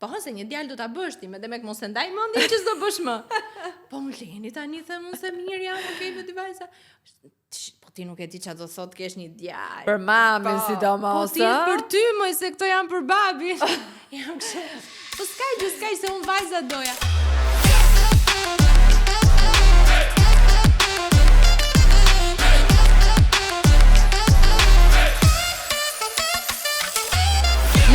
Po, se një djalë do ta bësh ti, me demek mos e ndaj mendjen që s'do bësh më. Po më leni tani them unë se mirë jam, okay, me dy vajza. Po ti nuk e di çfarë do thot kesh një djalë. Për mamin sidomos. Po ti për ty më se këto janë për babin. Jam kështu. Po s'kaj se unë vajza doja.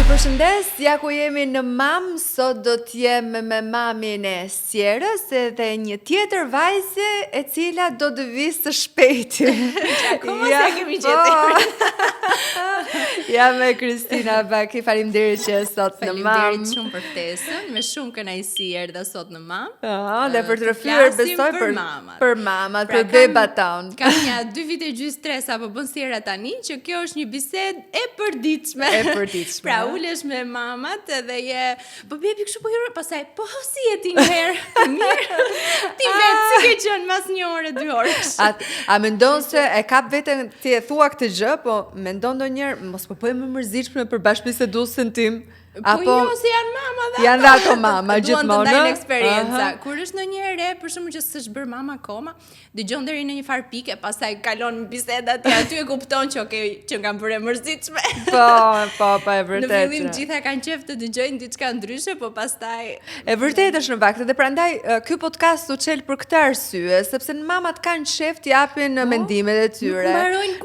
Përshëndes, ja ku jemi në Mam, sot do t'jem me mamin e Sierës edhe një tjetër vajze e cila do të visë së shpejti. Akoma se kemi gjetur. Ja me Kristina Baki, faleminderit që e sot në Mam. Faleminderit shumë për ftesën, me shumë kënaqësi erdha sot në Mam. Dhe për të rrëfyer besoj për mamat, për bebat ton. Kam një 2 vite gjys 3 sapo bën Siera tani, që kjo është një bisedë e përditshme. Pra ulesh me mamat edhe po bebi kështu po hyrë, pastaj po si je ti një herë? Mirë. Ti vetë si ke qenë mas 1 orë 2 orësh. A mendon se e kap veten ti e thua këtë gjë, po mendon ndonjëherë mos po bëj më mërzitshme për bashkëbiseduesin tim? Po jo, se janë mama dhe janë dhe ato mama, gjithmonë. Duan të ndajnë eksperienca. Kur është ndonjëherë re, për shembull që s'është bërë mama akoma, dëgjon deri në një farë pike, pastaj kalon biseda aty e kupton që okay, që kanë bërë mërzitshme. Po, e vërtetë. Në fillim gjitha kanë qejf të dëgjojnë diçka ndryshe, po pastaj e vërtetë është në fakt, dhe prandaj ky podcast u çel për këtë arsye, sepse mamat kanë qejf të japin mendimet e tyre.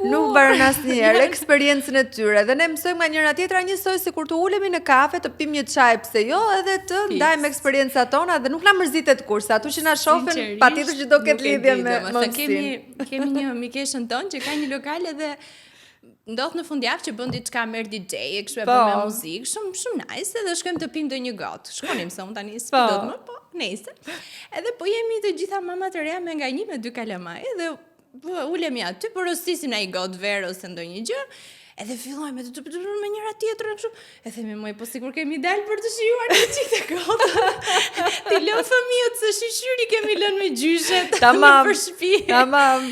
Nuk mbaron asnjëherë eksperiencën e tyre dhe ne mësojmë nga njëra tjetra njësoj sikur të ulemi në kafe të pim një çaj, pse jo, edhe të ndajmë eksperiencat tona dhe nuk na mërzitet kurse ato që na shohin patjetër që do ketë lidhje me mundësinë. Kemi një mikeshën tonë që ka një lokal edhe ndodh në fundjavë që bën diçka merr DJ, kështu e bën me muzikë, shumë nice, edhe shkojmë të pim ndonjë gotë. Shkonim se unë tani s'po do të më, po nejse. Edhe po jemi të gjitha mamat e reja me nga 1 me 2 kalamaj, edhe ulemi aty, por rosisim ai gotë verë ose ndonjë gjë. Edhe fillojmë të me njëra tjetrën kështu. E themi moj, po sikur kemi dalë për të shijuar një çik të gotë. Ti lëm fëmijët se shishuri kemi lënë me gjyshet. Tamam. Për shtëpi. Tamam.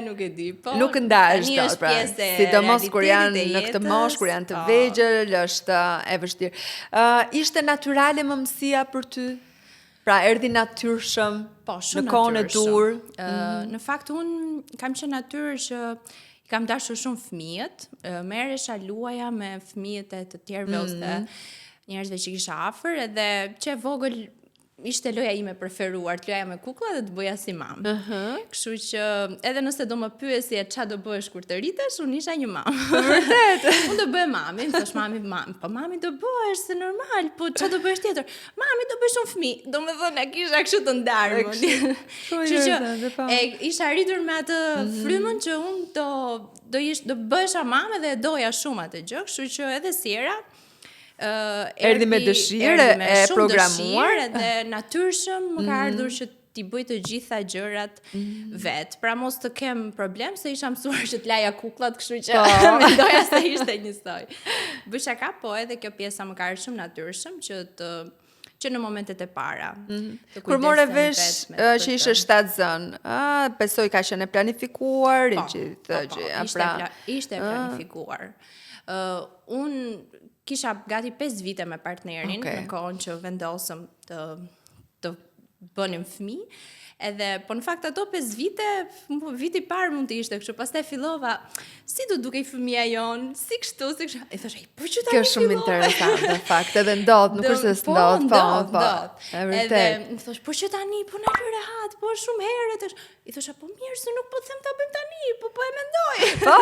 Nuk e di, po. Nuk ndahesh dot, pra. Sidomos kur janë në këtë moshë, kur janë të vegjël, është e vështirë. Ishte natyrale mëmësia për ty? Pra erdhi natyrshëm në kohën e dur? Në fakt unë kam qenë natyrë që kam dashur shumë fëmijët, merresha luaja me fëmijët e të tjerëve ose njerëzve që kisha afër, edhe që e vogël ishte loja ime preferuar, të loja me kuklla dhe të bëja si mamë. Kështu që edhe nëse do më pyesje ç'a do bëhesh kur të rritesh, unë isha një mamë. Vërtet. Unë do bëj mamin, thash mami, po mami do bëhesh se normal, po ç'a do bëhesh tjetër? Mami do bësh un fëmijë. Domethënë kisha kështu të ndarë. Kështu që isha rritur me atë frymën që unë do bëhesha mamë dhe doja shumë atë gjë, kështu që edhe Siera erdhi me dëshirë e programuar edhe natyrshëm më ka ardhur që t'i bëj të gjitha gjërat vet. Pra mos të kem problem se isha mësuar që t'laja kukullat, kështu që mendoja se ishte njësoj. Bësha ka, po edhe kjo pjesa më ka ardhur shumë natyrshëm që në momentet e para. Kur more vesh që ishe shtatzën, besoj ka qenë planifikuar, ishte planifikuar. Unë kisha gati 5 vite me partnerin në kohën që vendosëm të bënim fëmijë. Edhe, po në fakt ato 5 vite, viti parë mund të ishte kështu, pastaj fillova, si do dukej fëmia jonë, si kështu, e thosha, po që tani kjo është shumë interesant, në fakt, edhe ndodh, nuk është se ndodh, ndodh. Edhe më thosh, po që tani, po na lë rehat, po shumë herët, i thosha, po mirë, se nuk po them ta bëjmë tani, po e mendoj. Po.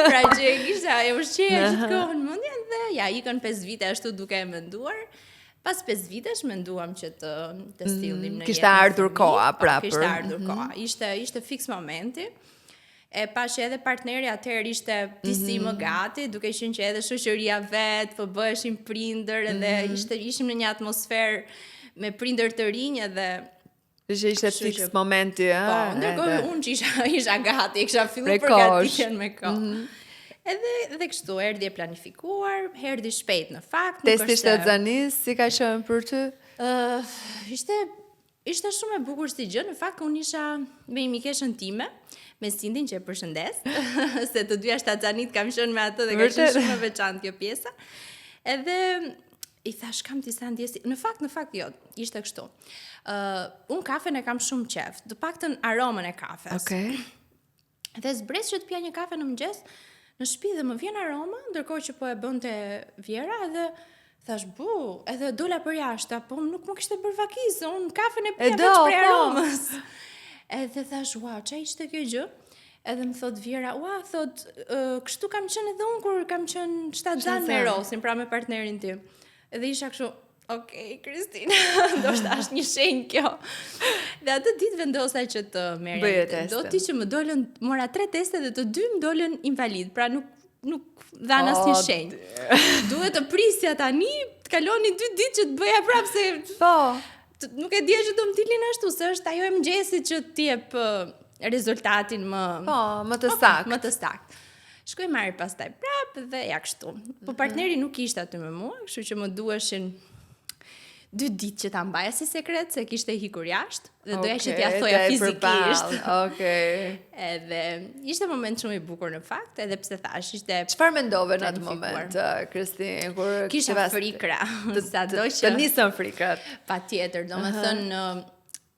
Pra që kisha e ushqyer gjithë kohën mendjen dhe ja ikën 5 vite ashtu duke e menduar. Pas 5 vitesh menduam që të sillnim në jetë. Kishte ardhur koha, prapë. Kishte ardhur koha. Ishte fiks momenti. E pash edhe partneri atëherë ishte disi më gati, duke qenë që edhe shoqëria vet, po bëheshim prindër edhe ishim në një atmosferë me prindër të rinj edhe që ishte fiks momenti, Po, ndërkohë unë që isha gati, kisha filluar përgatitjen me kohë. Edhe kështu, erdhi e planifikuar, erdhi shpejt në fakt. Testi shtatzanis, si ka qenë për ty? Ishte shumë e bukur si gjë, në fakt unë isha me një mikeshën time, me Sindin që e përshëndes, se të dyja shtatzanit kam qenë me atë dhe ka qenë shumë e veçantë kjo pjesa. Edhe I thash kam disa ndjesi. Në fakt jo, ishte kështu. Unë kafen e kam shumë qef, të paktën aromën e kafes. Okej. Dhe zbres që të pija një kafe në mëngjes, në shtëpi dhe më vjen aroma, ndërkohë që po e bënte Vjera edhe thash edhe dola për jashtë, po nuk më kishte bërë vakizë, unë kafen e pija veç për aromës. Edhe thash, ç'a ishte kjo gjë? Edhe më thot Vjera, kështu kam qenë edhe unë kur kam qenë shtatzan me Rosin, pra me partnerin tim. Edhe isha kështu, Kristina, ndoshta është një shenjë kjo. Dhe atë ditë vendosa që të merrja test. Do ti që më dolën, mora 3 teste dhe të 2 më dolën invalid, pra nuk dhan asnjë shenjë. Duhet të prisja tani, të kaloni 2 ditë që të bëja prapë se nuk e dija që do më dilin ashtu, se është ajo e mëngjesit që të jep rezultatin më të saktë. Më të saktë. Shkoj marri pastaj prapë dhe ja kështu. Po partneri nuk ishte aty me mua, kështu që më duheshin 2 ditë që ta mbaja si sekret, se kishte hikur jashtë dhe doja që t'ja thoja fizikisht. Edhe ishte moment shumë i bukur në fakt, edhe pse thash ishte. Çfarë mendove në atë moment, Kristinë, kur kisha frikra, sado që të nisën frikrat. Patjetër, domethënë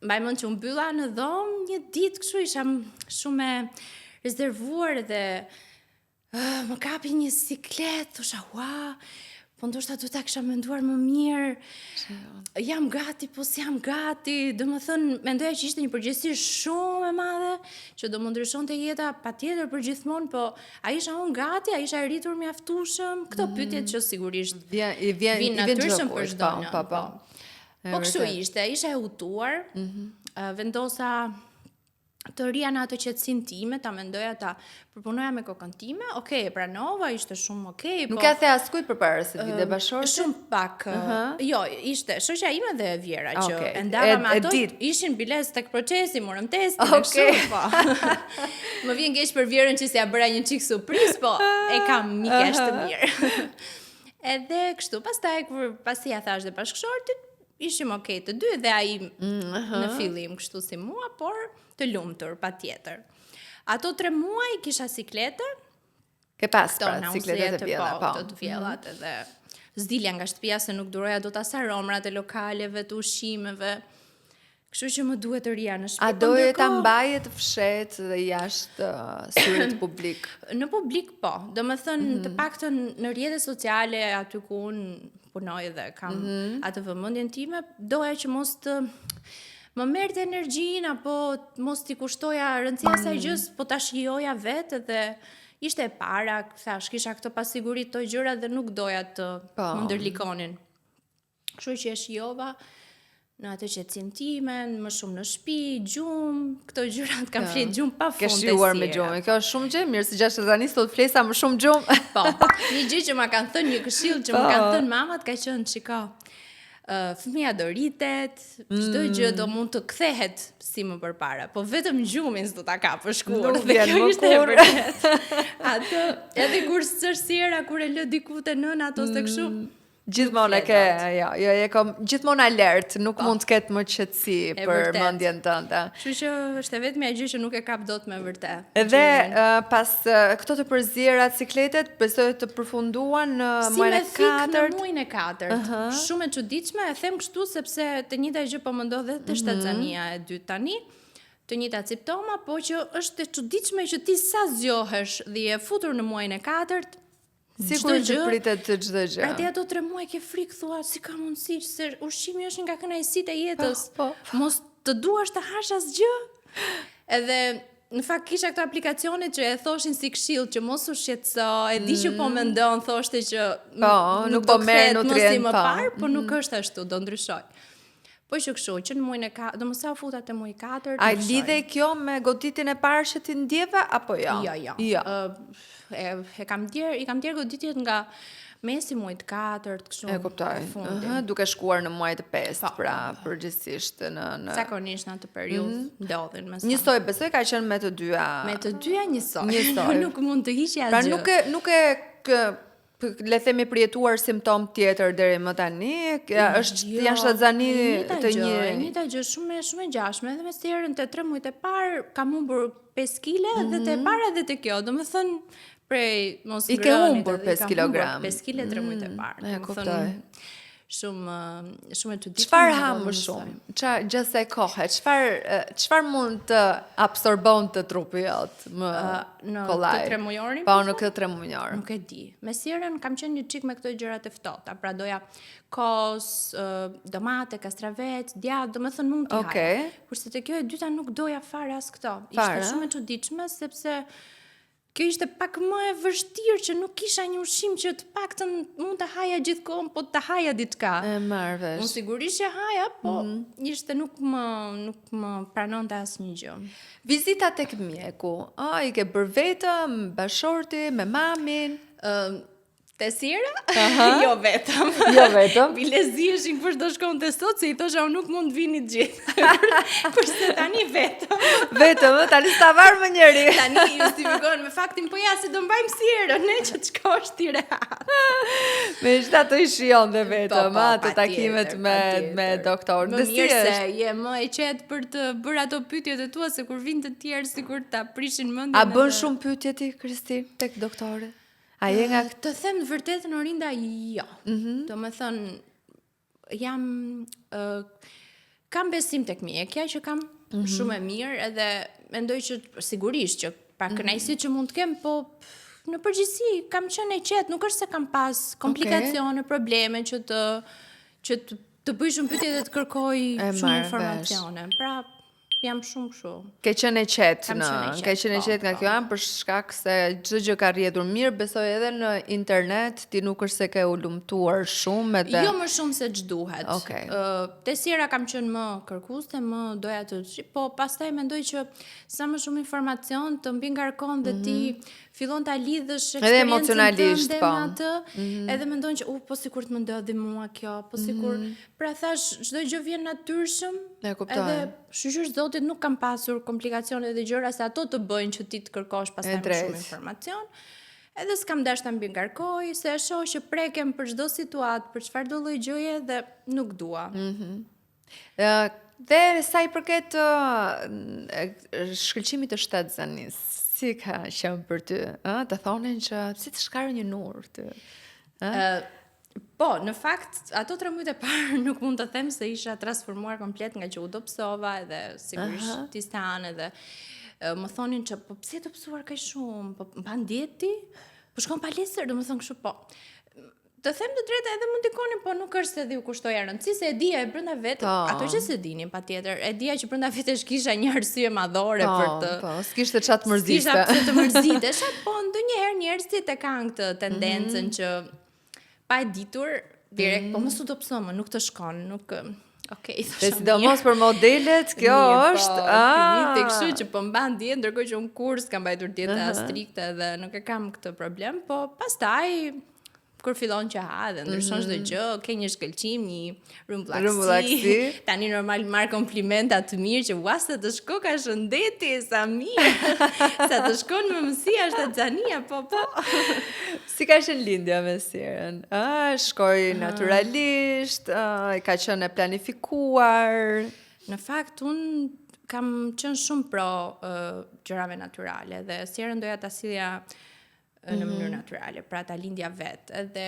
mbaj mend që u mbylla në dhomë një ditë kështu, isha shumë e rezervuar dhe më kapi një siklet, thosha, po ndoshta duhet ta kisha menduar më mirë. Jam gati, po s'jam gati. Domethënë, mendoja që ishte një përgjegjësi shumë e madhe, që do më ndryshonte jeta patjetër për gjithmonë, po a isha unë gati, a isha e rritur mjaftueshëm? Këto pyetjet që sigurisht vjen natyrshëm për çdo një. Po kështu ishte, isha e hutuar, vendosa të rria në ato qetësinë time, ta mendoja ta përpunoja me kokën time, e pranova, ishte shumë Nuk e the askujt përpara se vite bashkëshorte? Shumë pak. Jo, ishte shoqja ime dhe Vjera që e ndava me ato, ishin biles tek procesi, morëm testin, Më vjen keq për Vjerën që s'ja bëra një çik surprizë, po e kam mikesh të mirë. Edhe kështu, pastaj kur pasi ja thash dhe bashkëshortit, ishim të dy dhe ai në fillim kështu si mua, por të lumtur patjetër. Ato 3 muaj kisha siklete. Ke pas pra sikletet e vjella, të vjellat edhe s'dilja nga shtëpia se nuk duroja dot as aromrat e lokaleve, të ushqimeve. Kështu që më duhet të rija në shtëpi. A doje ta mbaje të fshehtë dhe jashtë syrit publik? Në publik po. Domethënë të paktën në rrjetet sociale aty ku unë punoj dhe kam atë vëmendjen time, doja që mos të më merrte energjinë apo mos t'i kushtoja rëndësia asaj gjës, po ta shijoja vetë dhe ishte e para, thash, kisha këtë pasiguri të gjëra dhe nuk doja të më ndërlikonin. Kështu që e shijova në atë qetësinë time, më shumë në shtëpi, gjumë, këto gjërat kam flet gjumë pafund. Ke shijuar me gjumë, kjo është shumë gjë mirë, si gjashtazanis sot flesa më shumë gjumë. Po, një gjë që ma kanë thënë, një këshill që më kanë thënë mamat ka qenë shiko. Fëmia do rritet, çdo gjë do mund të kthehet si më përpara, po vetëm gjumin s'do ta kapësh kurrë. Dhe kjo ishte e vërtetë. Atë edhe kur sërsira kur e lë diku te nëna ato se kështu. Gjithmonë gjithmonë alert, nuk mund të ketë më qetësi për mendjen tënde. Kështu që është vetëm ajo gjë që nuk e kap dot me vërtet. Edhe pas këto të përzierë sikletet, besoj të përfunduan në muajin e 4. Në muajin e 4. Shumë e çuditshme, e them kështu sepse të njëjta gjë po më ndodh edhe te shtatzania e dytë tani. Të njëjtat simptoma, po që është e çuditshme që ti sa zgjohesh dhe je futur në muajin e 4. Sikur që pritet të çdo gjë. Pra ti ato 3 muaj ke frikë, thua, si ka mundësi se ushqimi është nga kënaqësitë e jetës. Mos të duash të hash asgjë. Edhe në fakt kisha këto aplikacione që e thoshin si këshill që mos u shqetëso, e di që po mendon, thoshte që nuk po merr nutrient më parë, po nuk është ashtu, do ndryshoj. Po që kështu, që në muajin e 4, do më sa u futa te muaji 4. A lidhej kjo me goditjen e parë që ti ndjeve apo jo? Jo. I kam djerë goditjet nga mesi muajit 4, kështu. E kuptoj. Duke shkuar në muajin e 5, pra përgjithsisht në zakonisht në atë periudhë ndodhin më sa. Njësoj besoj ka qenë me të dyja. Me të dyja njësoj. Nuk mund të hiqë asgjë. Pra nuk e le themi përjetuar simptom tjetër deri më tani, janë shtatzani të njëjta gjë shumë e ngjashme, edhe me serën te 3 muajt e parë kam humbur 5 kg dhe te para dhe te kjo, domethënë prej mos i ke humbur 5 kg. 5 kg 3 muajt e parë. E kuptoj. shumë e çuditshme. Çfarë ha më shumë? Gjatë e kohë, çfarë mund të absorbon të trupi jot më në kollaj? këtë 3 mujorin? Po, në këtë 3 mujor. Nuk e di. Me sirën kam qenë një çik me këto gjërat e ftohta, pra doja kos, domate, kastravet, djath, domethënë mund t'i haja. Kurse te kjo e dyta nuk doja fare as këto. Ishte shumë e çuditshme sepse kjo ishte pak më e vështirë që nuk kisha një ushqim që të paktën mund të haja gjithkohën, po të haja diçka. E marr vesh. Unë sigurisht që haja, po ishte nuk më pranonte asnjë gjë. Vizita tek mjeku. I ke bërë vetëm, bashorti, me mamin? Te sira? Jo vetëm. Jo vetëm. Bileziheshin kush do shkonte sot, se I thosha unë nuk mund vini të gjithë. Kurse tani vetëm. Vetëm, tani s'ta varr më njëri. Tani justifikohen me faktin, po ja si do mbajmë sirën, ne që të shkosh ti rehat. Me gjithë ato I shijon dhe vetëm, të takimet me doktorin. Më mirë se je më e qetë për të bërë ato pyetjet e tua, se kur vinë të tjerë sikur ta prishin mendjen. A bën shumë pyetje ti, Kristin, tek doktori? A je nga të them të vërtetën, Orinda, jo. Do me thënë, kam besim tek mjekja që kam shumë e mirë, edhe mendoj që sigurisht që pa kënaqësi që mund të kem, po në përgjithësi kam qenë e qetë, nuk është se kam pas komplikacione, probleme që të bëj shumë pyetje dhe të kërkoj shumë informacione. Pra, jam shumë kështu. Ke qenë e qetë nga kjo anë për shkak se çdo gjë ka rrjedhur mirë, besoj edhe në internet, ti nuk është se ke u lumtuar shumë edhe. Jo më shumë se ç'duhet. Te sira kam qenë më kërkuese, më doja të, po pastaj mendoj që sa më shumë informacion të mbi ngarkon dhe ti fillon ta lidhësh eksperiencën tënde me atë, edhe mendon që po sikur të më ndodhi mua kjo, po sikur, pra thash çdo gjë vjen natyrshëm. Edhe shqyr Zotit nuk kam pasur komplikacione dhe gjëra se ato të bëjnë që ti të kërkosh pastaj më shumë informacion. Edhe s'kam dash ta mbi ngarkoj, se e shoh që preken për çdo situatë, për çfarëdo lloj gjëje dhe nuk dua. Dhe sa I përket shkëlqimit të shtatzanis, si ka qenë për ty? Të thonin që si të shkarë një nur ty? Po, në fakt, ato 3 muajt e parë nuk mund të them se isha transformuar komplet nga që u dobësova, edhe sigurisht tistan, edhe më thonin që po pse dobësuar kaq shumë, po mban dieti, po shkon palestër, do më thonë kështu, po. Të them të drejtë edhe mund t'ikonin, po nuk është se dhe u kushtoja rëndësi, se e dija e brenda vetë, ato që se dinin patjetër, e dija që brenda vetes kisha një arsye madhore për të. Po, s'kishte çat mërziste. S'kisha pse të mërzitesh, po ndonjëherë njerëzit e kanë këtë tendencën që pa e ditur direkt, po mos u dobëso më, nuk të shkon, nuk Okej, thosha. Sidomos për modelet, kjo është. Te kështu që po mban dietë, ndërkohë që unë kurs kam mbajtur dieta strikte dhe nuk e kam këtë problem, po pastaj kur fillon që ha dhe ndryshon çdo gjë, ke një shkëlqim, një rumbullakësi. Tani normal marr komplimenta të mirë që sa të shko ka shëndeti, sa mirë. Sa të shkon me mësia shtatzania, po. Si ka qenë lindja me sirën? Shkoi naturalisht, ka qenë e planifikuar. Në fakt, unë kam qenë shumë pro gjërave natyrale dhe sirën doja ta sillja në mënyrë natyrale, pra ta lindja vetë. Edhe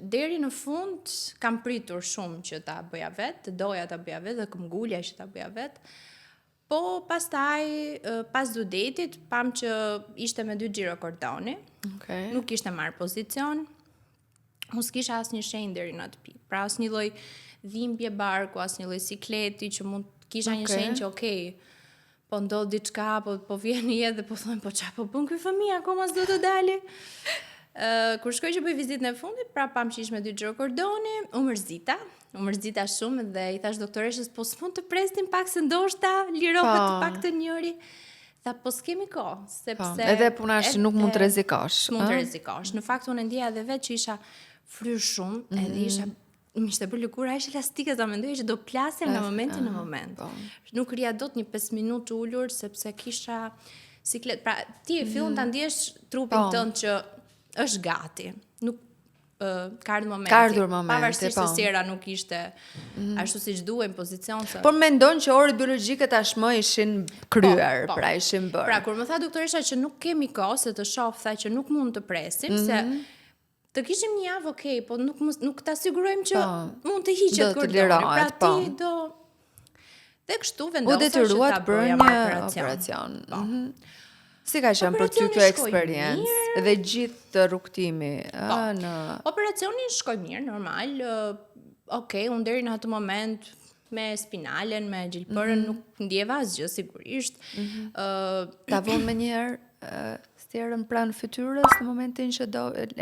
deri në fund kam pritur shumë që ta bëja vetë, doja ta bëja vetë dhe këmgullja që ta bëja vetë. Po pastaj pas due date-it pam që ishte me 2 girokordoni. Nuk kishte marrë pozicion. Unë s'kisha asnjë shenjë deri në atë pikë. Pra asnjë lloj dhimbje barku, asnjë lloj sikleti që mund kisha një shenjë që po ndodh diçka, po vjen një jetë dhe po thonë, po çfarë po bën ky fëmijë, akoma s'do të dali. Kur shkoj që bëj vizitën e fundit, pra pam që ish me 2 girokordoni, u mërzita shumë dhe I thash doktoreshës, po s'mund të prestim pak se ndoshta lirohet pak të njëri. Tha, po s'kemi kohë, sepse edhe puna është nuk mund të rrezikosh. Mund të rrezikosh. Në fakt unë ndjeja edhe vetë që isha fryrë shumë, edhe isha më ishte bërë lëkura, ishe elastike, ta mendoj që do plasem në momentin në moment. Nuk rria dot një 5 minutë ullur, sepse kisha siklet. Pra, ti fillon të ndjesh trupin tënd që është gati. Nuk ka ardhur momenti. Pavarësisht se sera nuk ishte ashtu siç duhen pozicion. Por mendon që orët biologjike tashmë ishin kryer, pra ishin bërë. Pra, kur më tha doktoresha që nuk kemi kohë se të shoh, tha që nuk mund të presim, se të kishim një javë, okay, po nuk ta sigurojmë që mund të hiqet kordoni. Pra ti do dhe kështu vendosa që ta bëja operacion. Si ka qenë për ty kjo eksperiencë dhe gjithë rrugtimi në operacioni shkoi mirë, normal. Okej, unë deri në atë moment me spinalen, me gjilpërën nuk ndjeva asgjë sigurisht. Ta vonë më njëherë stjerën pranë fytyrës në momentin që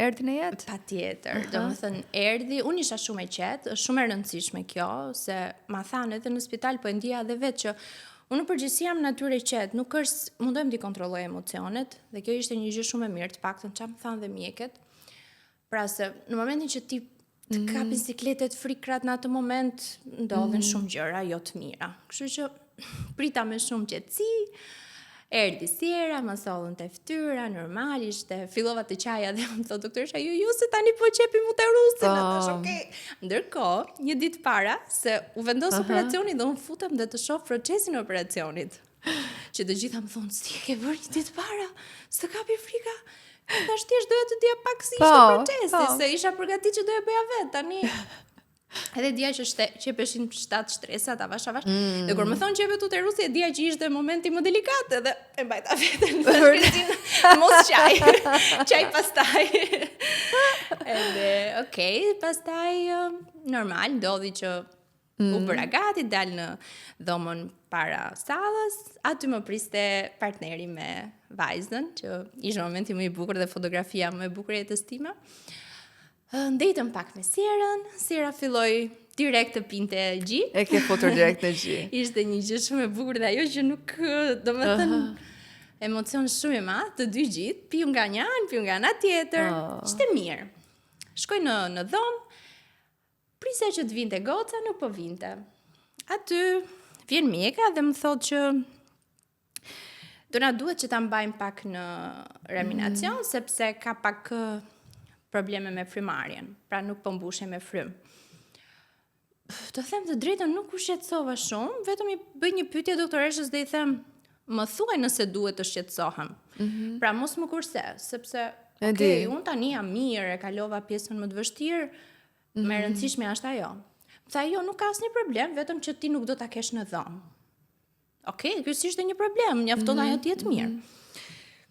erdhi në jetë? Patjetër. Domethënë erdhi, unë isha shumë e qetë, shumë e rëndësishme kjo, se ma thanë edhe në spital, po e ndjeja edhe vetë që unë në përgjithësi jam natyrë e qetë, nuk është mundohem t'i kontrolloj emocionet, dhe kjo ishte një gjë shumë e mirë, të paktën çfarë më thanë dhe mjekët. Pra se në momentin që ti të kapin sikletet frikrat në atë moment, ndodhen shumë gjëra jo të mira. Kështu që prita me shumë qetësi. Erdhi Siera, më sollën te fytyra, normal ishte, fillova të qaja dhe më thotë doktoresha, ju se tani po qepim uterusin, atash, okay. Ndërkohë, një ditë para, se u vendos operacioni dhe unë futem dhe të shoh procesin e operacionit. Që të gjitha më thonë, si ke bërë një ditë para, se kapi frika, tash thjesht doja të dija pak si ishte procesi, se isha përgatitur që doja bëja vetë, tani. Edhe dija që qepeshin 7 shtresat, avash. Dhe kur më thonë qepet uterusi, dija që ishte momenti më delikat, edhe e mbajta veten në shpirtin, mos qaj pastaj. Edhe, okay, pastaj normal, ndodhi që u bëra gati, dal në dhomën para sallës, aty më priste partneri me vajzën, që ishte momenti më i bukur dhe fotografia më e bukur e jetës time. Ndejtëm pak me Sierën, Siera filloi direkt të pinte gji. E ke fotur direkt në gji. Ishte një gjë shumë e bukur dhe ajo që nuk, domethënë, emocion shumë i madh të dy gjitë, piu nga një anë, piu nga ana tjetër. Ishte mirë. Shkoj në dhomë, prisja që të vinte goca, nuk po vinte. Aty vjen mjeka dhe më thotë që do na duhet që ta mbajmë pak në reanimacion, sepse ka pak probleme me frymarrjen, pra nuk po mbushe me frym. Të them të drejtën, nuk u shqetësova shumë, vetëm i bëj një pyetje doktoreshës dhe i them, më thuaj nëse duhet të shqetësohem. Pra mos më kurse, sepse okay, unë tani jam mirë, e kalova pjesën më të vështirë, më e rëndësishme është ajo. Tha jo, nuk ka asnjë problem, vetëm që ti nuk do ta kesh në dhomë. Okej, ky ishte një problem, mjafton ajo të jetë mirë.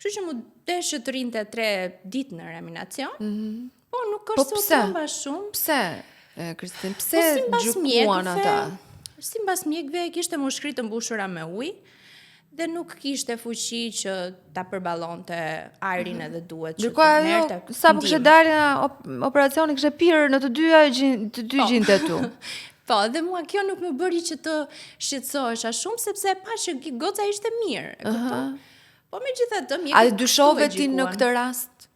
Kështu që mu deshë të rinte 3 ditë në reanimacion, po nuk është se u tromba shumë. Pse, Kristin, pse gjykuan ata? Si mbas mjekëve kishte mushkrit të mbushura me ujë dhe nuk kishte fuqi që ta përballonte ajrin edhe duhet. Ndërkohë ajo sapo kishte dalë nga operacioni kishte pirë në të dy gjinte tu. Po, dhe mua kjo nuk më bëri që të shqetësohesha shumë sepse pa që goca ishte mirë, e kupton? Po megjithatë, a dyshove ti në këtë rast?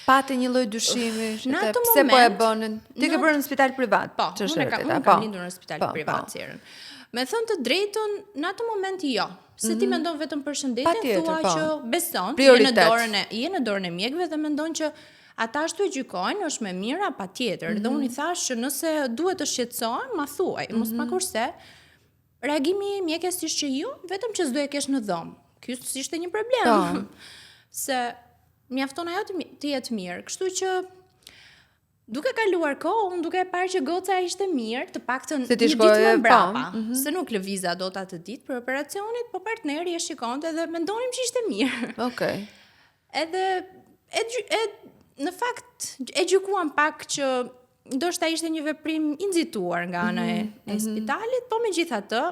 Pate një lloj dyshimi, pse po e bënin? Ti ke bërë në spital privat? Po, unë kam lindur në spital privat Sierën. Me thënë të drejtën, në atë moment jo. Se ti mendon vetëm për shëndetjen, thua që beson, je në dorën e mjekëve dhe mendon që ata ashtu e gjykojnë, është më mirë patjetër. Dhe unë i thash që nëse duhet të shqetësohem, ma thuaj, mos ma kurse. Reagimi i mjekës ishte që ju, vetëm që s'do e kesh në dhomë. Ky ishte një problem. Se mjafton ajo të jetë mirë. Kështu që duke kaluar kohë, unë duke parë që goca ishte mirë, të paktën një ditë më mbrapa. Se nuk lëviza dot atë ditë për operacionit, po partneri e shikonte dhe mendonim që ishte mirë. Okej. Edhe në fakt e gjykuan pak që ndoshta ishte një veprim i nxituar nga ana e spitalit, po megjithatë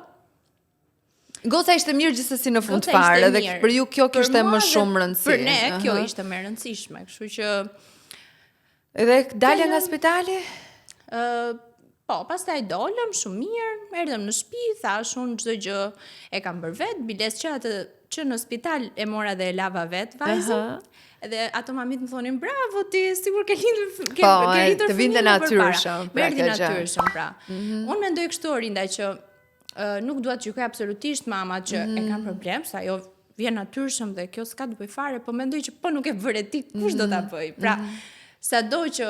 goca ishte mirë gjithsesi në fund fare dhe për ju kjo kishte më shumë rëndësi. Për ne kjo ishte më rëndësishme, kështu që edhe dalja nga spitali? Po, pastaj dolëm shumë mirë, erdhëm në shtëpi, thash unë çdo gjë e kam bërë vet, biles që në spital e mora dhe e lava vet vajzën. Edhe ato mamit më thonin bravo ti, sigur ke lindur të vinte natyrshëm. Erdhi natyrshëm pra. Unë mendoj kështu Orinda që nuk dua të gjykoj absolutisht mamat që e kanë problem, sa ajo vjen natyrshëm dhe kjo s'ka të bëj fare, po mendoj që po nuk e bëre ti, kush do ta bëj? Pra, sado që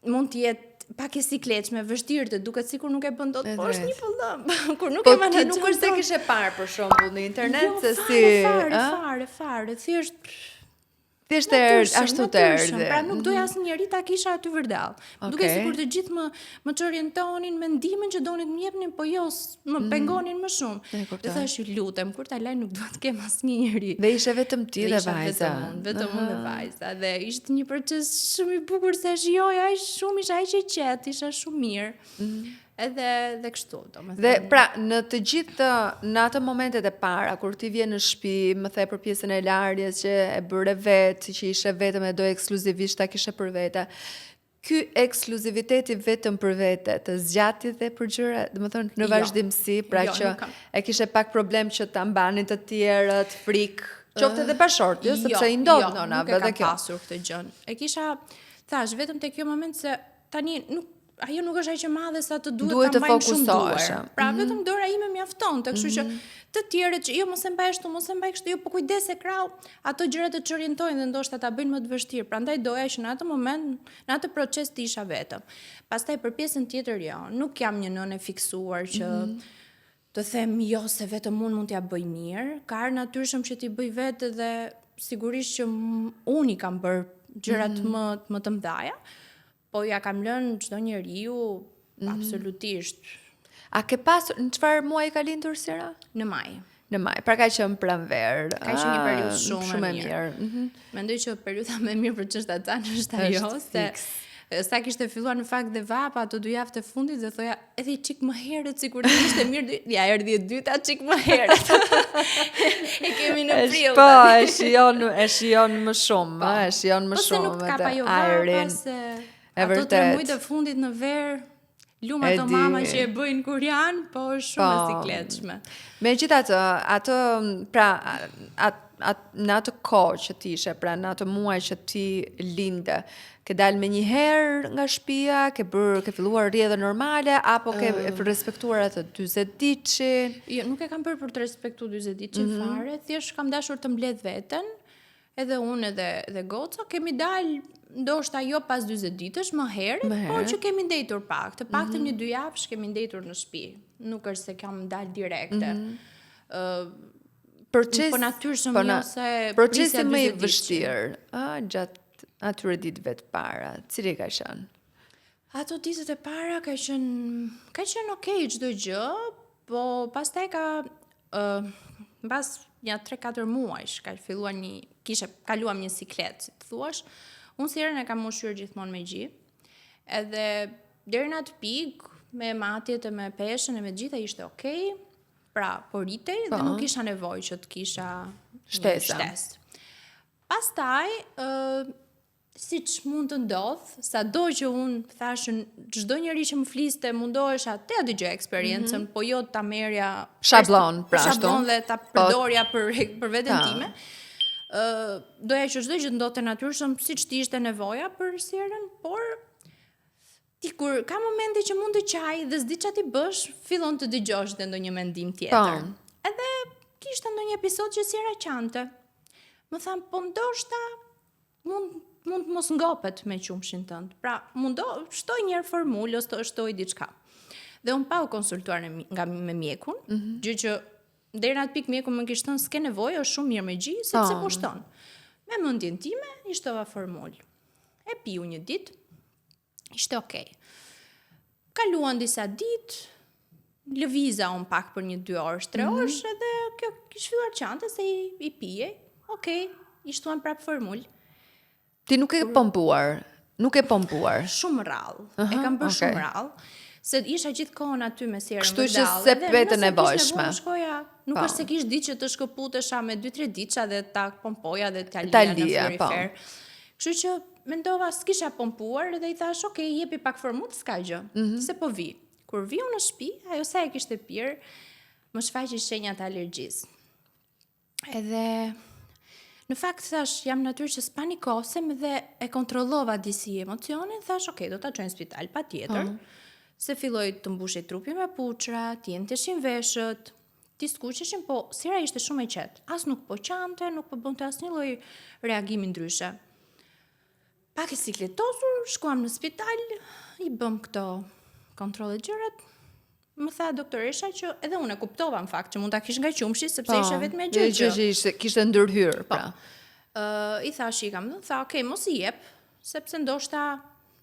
mund të jetë pak e sikletshme, vështirë të duket sikur nuk e bën dot, po është një pëllëm. Kur nuk e mban atë, nuk është se kishe parë për shembull në internet se si fare, thjesht Thjesht ashtu të erdhi. Pra nuk doja asnjëri ta kisha aty vërdall. Duke sikur të gjithë më çorientonin mendimin që donin të më jepnin, po jo, më pengonin më shumë. Dhe thash, ju lutem, kur ta laj nuk dua të kem asnjë njeri. Dhe ishe vetëm ti dhe vajza. Vetëm unë dhe vajza. Dhe ishte një proces shumë i bukur se shijoja aq shumë, isha aq e qetë, isha shumë mirë. Edhe kështu, domethënë. Dhe pra, në të gjithë në ato momentet e para kur ti vjen në shtëpi, më the për pjesën e larjes që e bëre vetë, që ishe vetëm e do ekskluzivisht ta kishe për vete. Ky ekskluziviteti vetëm për vete, të zgjati dhe për gjëra, domethënë në vazhdimsi, pra që e kishe pak problem që ta mbanin të tjerët, frikë, qoftë edhe bashortë, sepse i ndodh nona, nuk e kam pasur këtë gjë. E kisha, thash, vetëm te kjo moment se tani ajo nuk është aq e madhe sa të duhet ta mbajmë shumë duar. Pra vetëm dora ime mjafton, kështu që të tjerët që jo mos e mbaj ashtu, mos e mbaj kështu, jo po kujdese krau, ato gjërat të çorientojnë dhe ndoshta ta bëjnë më të vështirë. Prandaj doja që në atë moment, në atë proces të isha vetëm. Pastaj për pjesën tjetër jo, nuk jam një nënë e fiksuar që të them jo se vetëm unë mund t'ja bëj mirë, ka ardhur natyrshëm që t'i bëj vetë dhe sigurisht që unë i kam bërë gjërat më të mëdha. Po ja kam lënë çdo njeriu absolutisht. A ke pasur në çfarë muaji ka lindur Sira? Në maj. Në maj, pra ka qenë pranver. Ka qenë një periudhë shumë e mirë. Mendoj që periudha më e mirë për çështja tanë është ajo se sa kishte filluar në fakt dhe vapa ato 2 javë të fundit dhe thoja edhe çik më herët sikur të ishte mirë, ja erdhi e dyta çik më herët. E kemi në prill. Po, e shijon më shumë, e shijon më shumë. Po se nuk ka pa jo vapa se ato 3 muaj të fundit në verë, lumë ato mama që e bëjnë kur janë, po është shumë e sikletshme. Megjithatë, ato, pra, në atë kohë që ti ishe, pra në atë muaj që ti linde, ke dalë me një herë nga shtëpia, ke filluar rrjedhë normale, apo ke respektuar atë 40 diçin? Jo, nuk e kam bërë për të respektuar 40 diçin fare, thjesht kam dashur të mbledh veten, edhe unë edhe goca, kemi dalë ndoshta jo pas 40 ditësh, më herët, por që kemi ndetur pak. Të paktën 1-2 javësh kemi ndetur në shtëpi. Nuk është se kam dalë direkte. Po natyrshëm jo se procesi më i vështirë, gjatë atyre ditëve të para, cili ka qenë? Ato ditët e para ka qenë okay çdo gjë, po pastaj mbas një 3-4 muajsh ka filluar kaluam një siklet, si të thuash. Unë Sirën e kam ushqyer gjithmonë me gji, edhe deri në atë pikë, me matjet e me peshën e me gjitha ishte okay, pra po ritej dhe nuk isha nevojë që të kisha shtesë. Pastaj, siç mund të ndodh, sado që unë thashën çdo njeri që më fliste mundohesha të dëgjoj eksperiencën, po jo ta merrja shablon dhe ta përdorja për veten time. Doja që çdo gjë ndodhte natyrshëm siç ti ishte nevoja për Sirën, por ti kur ka momente që mund të qaj dhe s'di ç'a ti bësh, fillon të dëgjosh dhe ndonjë mendim tjetër. Edhe kishte ndonjë episod që Sira qante. Më than, po ndoshta mund mos ngopet me qumshin tënd. Pra, shtoj një formulë ose shtoj diçka. Dhe unë pa u konsultuar me mjekun, gjë që deri në atë pikë mjeku më kishte thënë s'ke nevojë, është shumë mirë me gji, sepse pushton. Me mendjen time, i shtova formulë. E piu një ditë, ishte okay. Kaluan disa ditë, lëviza unë pak për 1-2 orë, 3 orë, edhe kjo kishte filluar qante se i pije. Okay, i shtuan prap formulë. Ti nuk e pompuar. Shumë rrallë. E kam bërë shumë rrallë. Se isha gjithkohën aty me Sirën. Kështu që se vetë nevojshme. Nuk është se kish ditë që të shkëputesha me 2-3 diça dhe ta pompoja dhe ta lija në frigorifer. Kështu që mendova s'kisha pompuar dhe i thash, okay, jepi pak formulë, s'ka gjë. Se po vi. Kur viu në shtëpi, ajo sa e kishte pirë, më shfaqi shenjat alergjisë. Edhe në fakt thash, jam natyrë që spanikosem dhe e kontrollova disi emocione, thash, okay, do ta çoj në spital patjetër. Se filloi të mbushej trupi me puçra, të jenteshin veshët, të skuqeshin, po Sira ishte shumë e qetë. As nuk po qante, nuk po bënte asnjë lloj reagimi ndryshe. Pak e sikletosur, shkuam në spital, i bëm këto kontrolle gjërat. Më tha doktoresha që edhe unë e kuptova në fakt që mund ta kish nga qumshi sepse isha vetëm me gjë. Që kishte ndërhyr, pra. I thash i kam, tha, okay, mos I jep, sepse ndoshta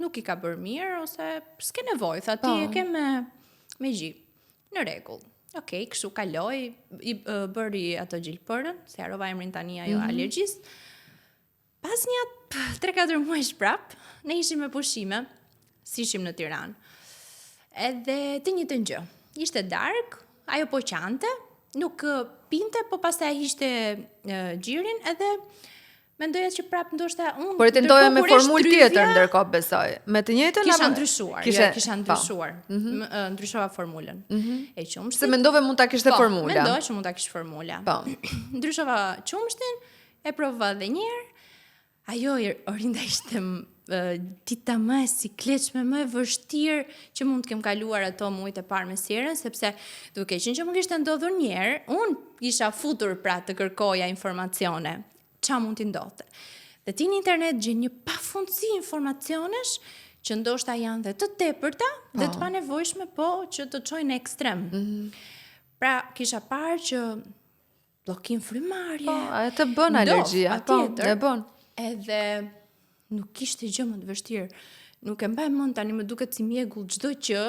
nuk I ka bërë mirë, ose s'ke nevojë, tha, ti e ke me gji. Në rregull. Okej, kështu kaloi, I bëri ato gjilpërën, se harova emrin tani ajo alergjist. Pas një 3-4 muajsh prap, ne ishim me pushime, si ishim në Tiranë. Edhe të njëjtën gjë. Ishte darkë, ajo po qante, nuk pinte, po pastaj ishte gjirin, edhe mendoja që prap ndoshta unë. Por e tentoja me formulë tjetër ndërkohë besoj. Me të njëjtën kisha ndryshuar. Kisha ndryshuar. Ndryshova formulën. E qumshtin. Se mendove mund ta kishte formula. Mendoj që mund ta kishte formula. Po. Ndryshova qumshtin, e provova edhe një herë. Ajo Orinda ishte dita më e sikletshme, më e vështirë që mund të kem kaluar ato muajt e parë me sierën, sepse duke qenë që më kishte ndodhur një herë, unë isha futur pra të kërkoja informacione. Qa mund t'i ndodhte. Dhe ti në internet gjen një pafundësi informacionesh që ndoshta janë dhe të tepërta dhe të panevojshme, po që të çojnë në ekstrem. Pra, kisha parë që bllokim frymarrje. Po, e të bën alergjia, po, e bën. Edhe nuk kishte gjë më të vështirë. Nuk e mbaj mend tani, më duket si mjegull çdo gjë.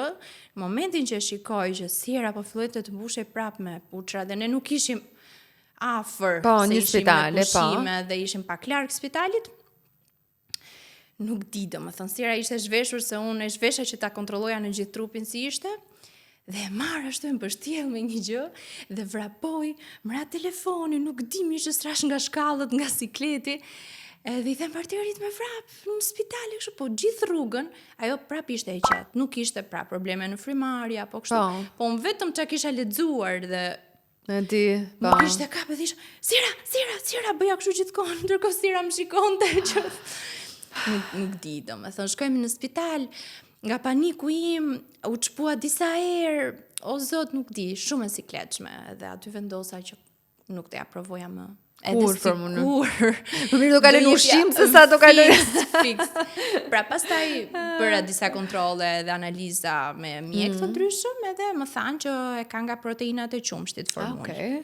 Në momentin që shikoj që siera po filloi të mbushej prap me puçra dhe ne nuk ishim afër, se një spitale, dhe ishim pak larg spitalit. Nuk di, domethënë siera ishte zhveshur se unë e zhvesha që ta kontrolloja në gjithë trupin si ishte. Dhe e marr ashtu më mbështjell me një gjë dhe vrapoj, mra telefonin, nuk di mi që strash nga shkallët, nga sikleti. Dhe I them partnerit me vrap në spital, kështu, po gjithë rrugën, ajo prap ishte e qetë, nuk ishte prap probleme në frymarrje apo kështu. Po unë vetëm çka kisha lexuar dhe e di, po. Më kishte kapë dhe isha, Sira, bëja kështu gjithkohë, ndërkohë Sira më shikonte që nuk di, domethënë shkojmë në spital, nga paniku im, u çpua disa herë, o zot, nuk di, shumë e sikletshme, dhe aty vendosa që nuk të ja provoja më. Kur. Më mirë do kaloj në ushqim se sa do kaloj fix. Pra pastaj bëra disa kontrolle dhe analiza me mjek të ndryshëm, edhe më thanë që e ka nga proteinat e qumshtit formulë. Okay.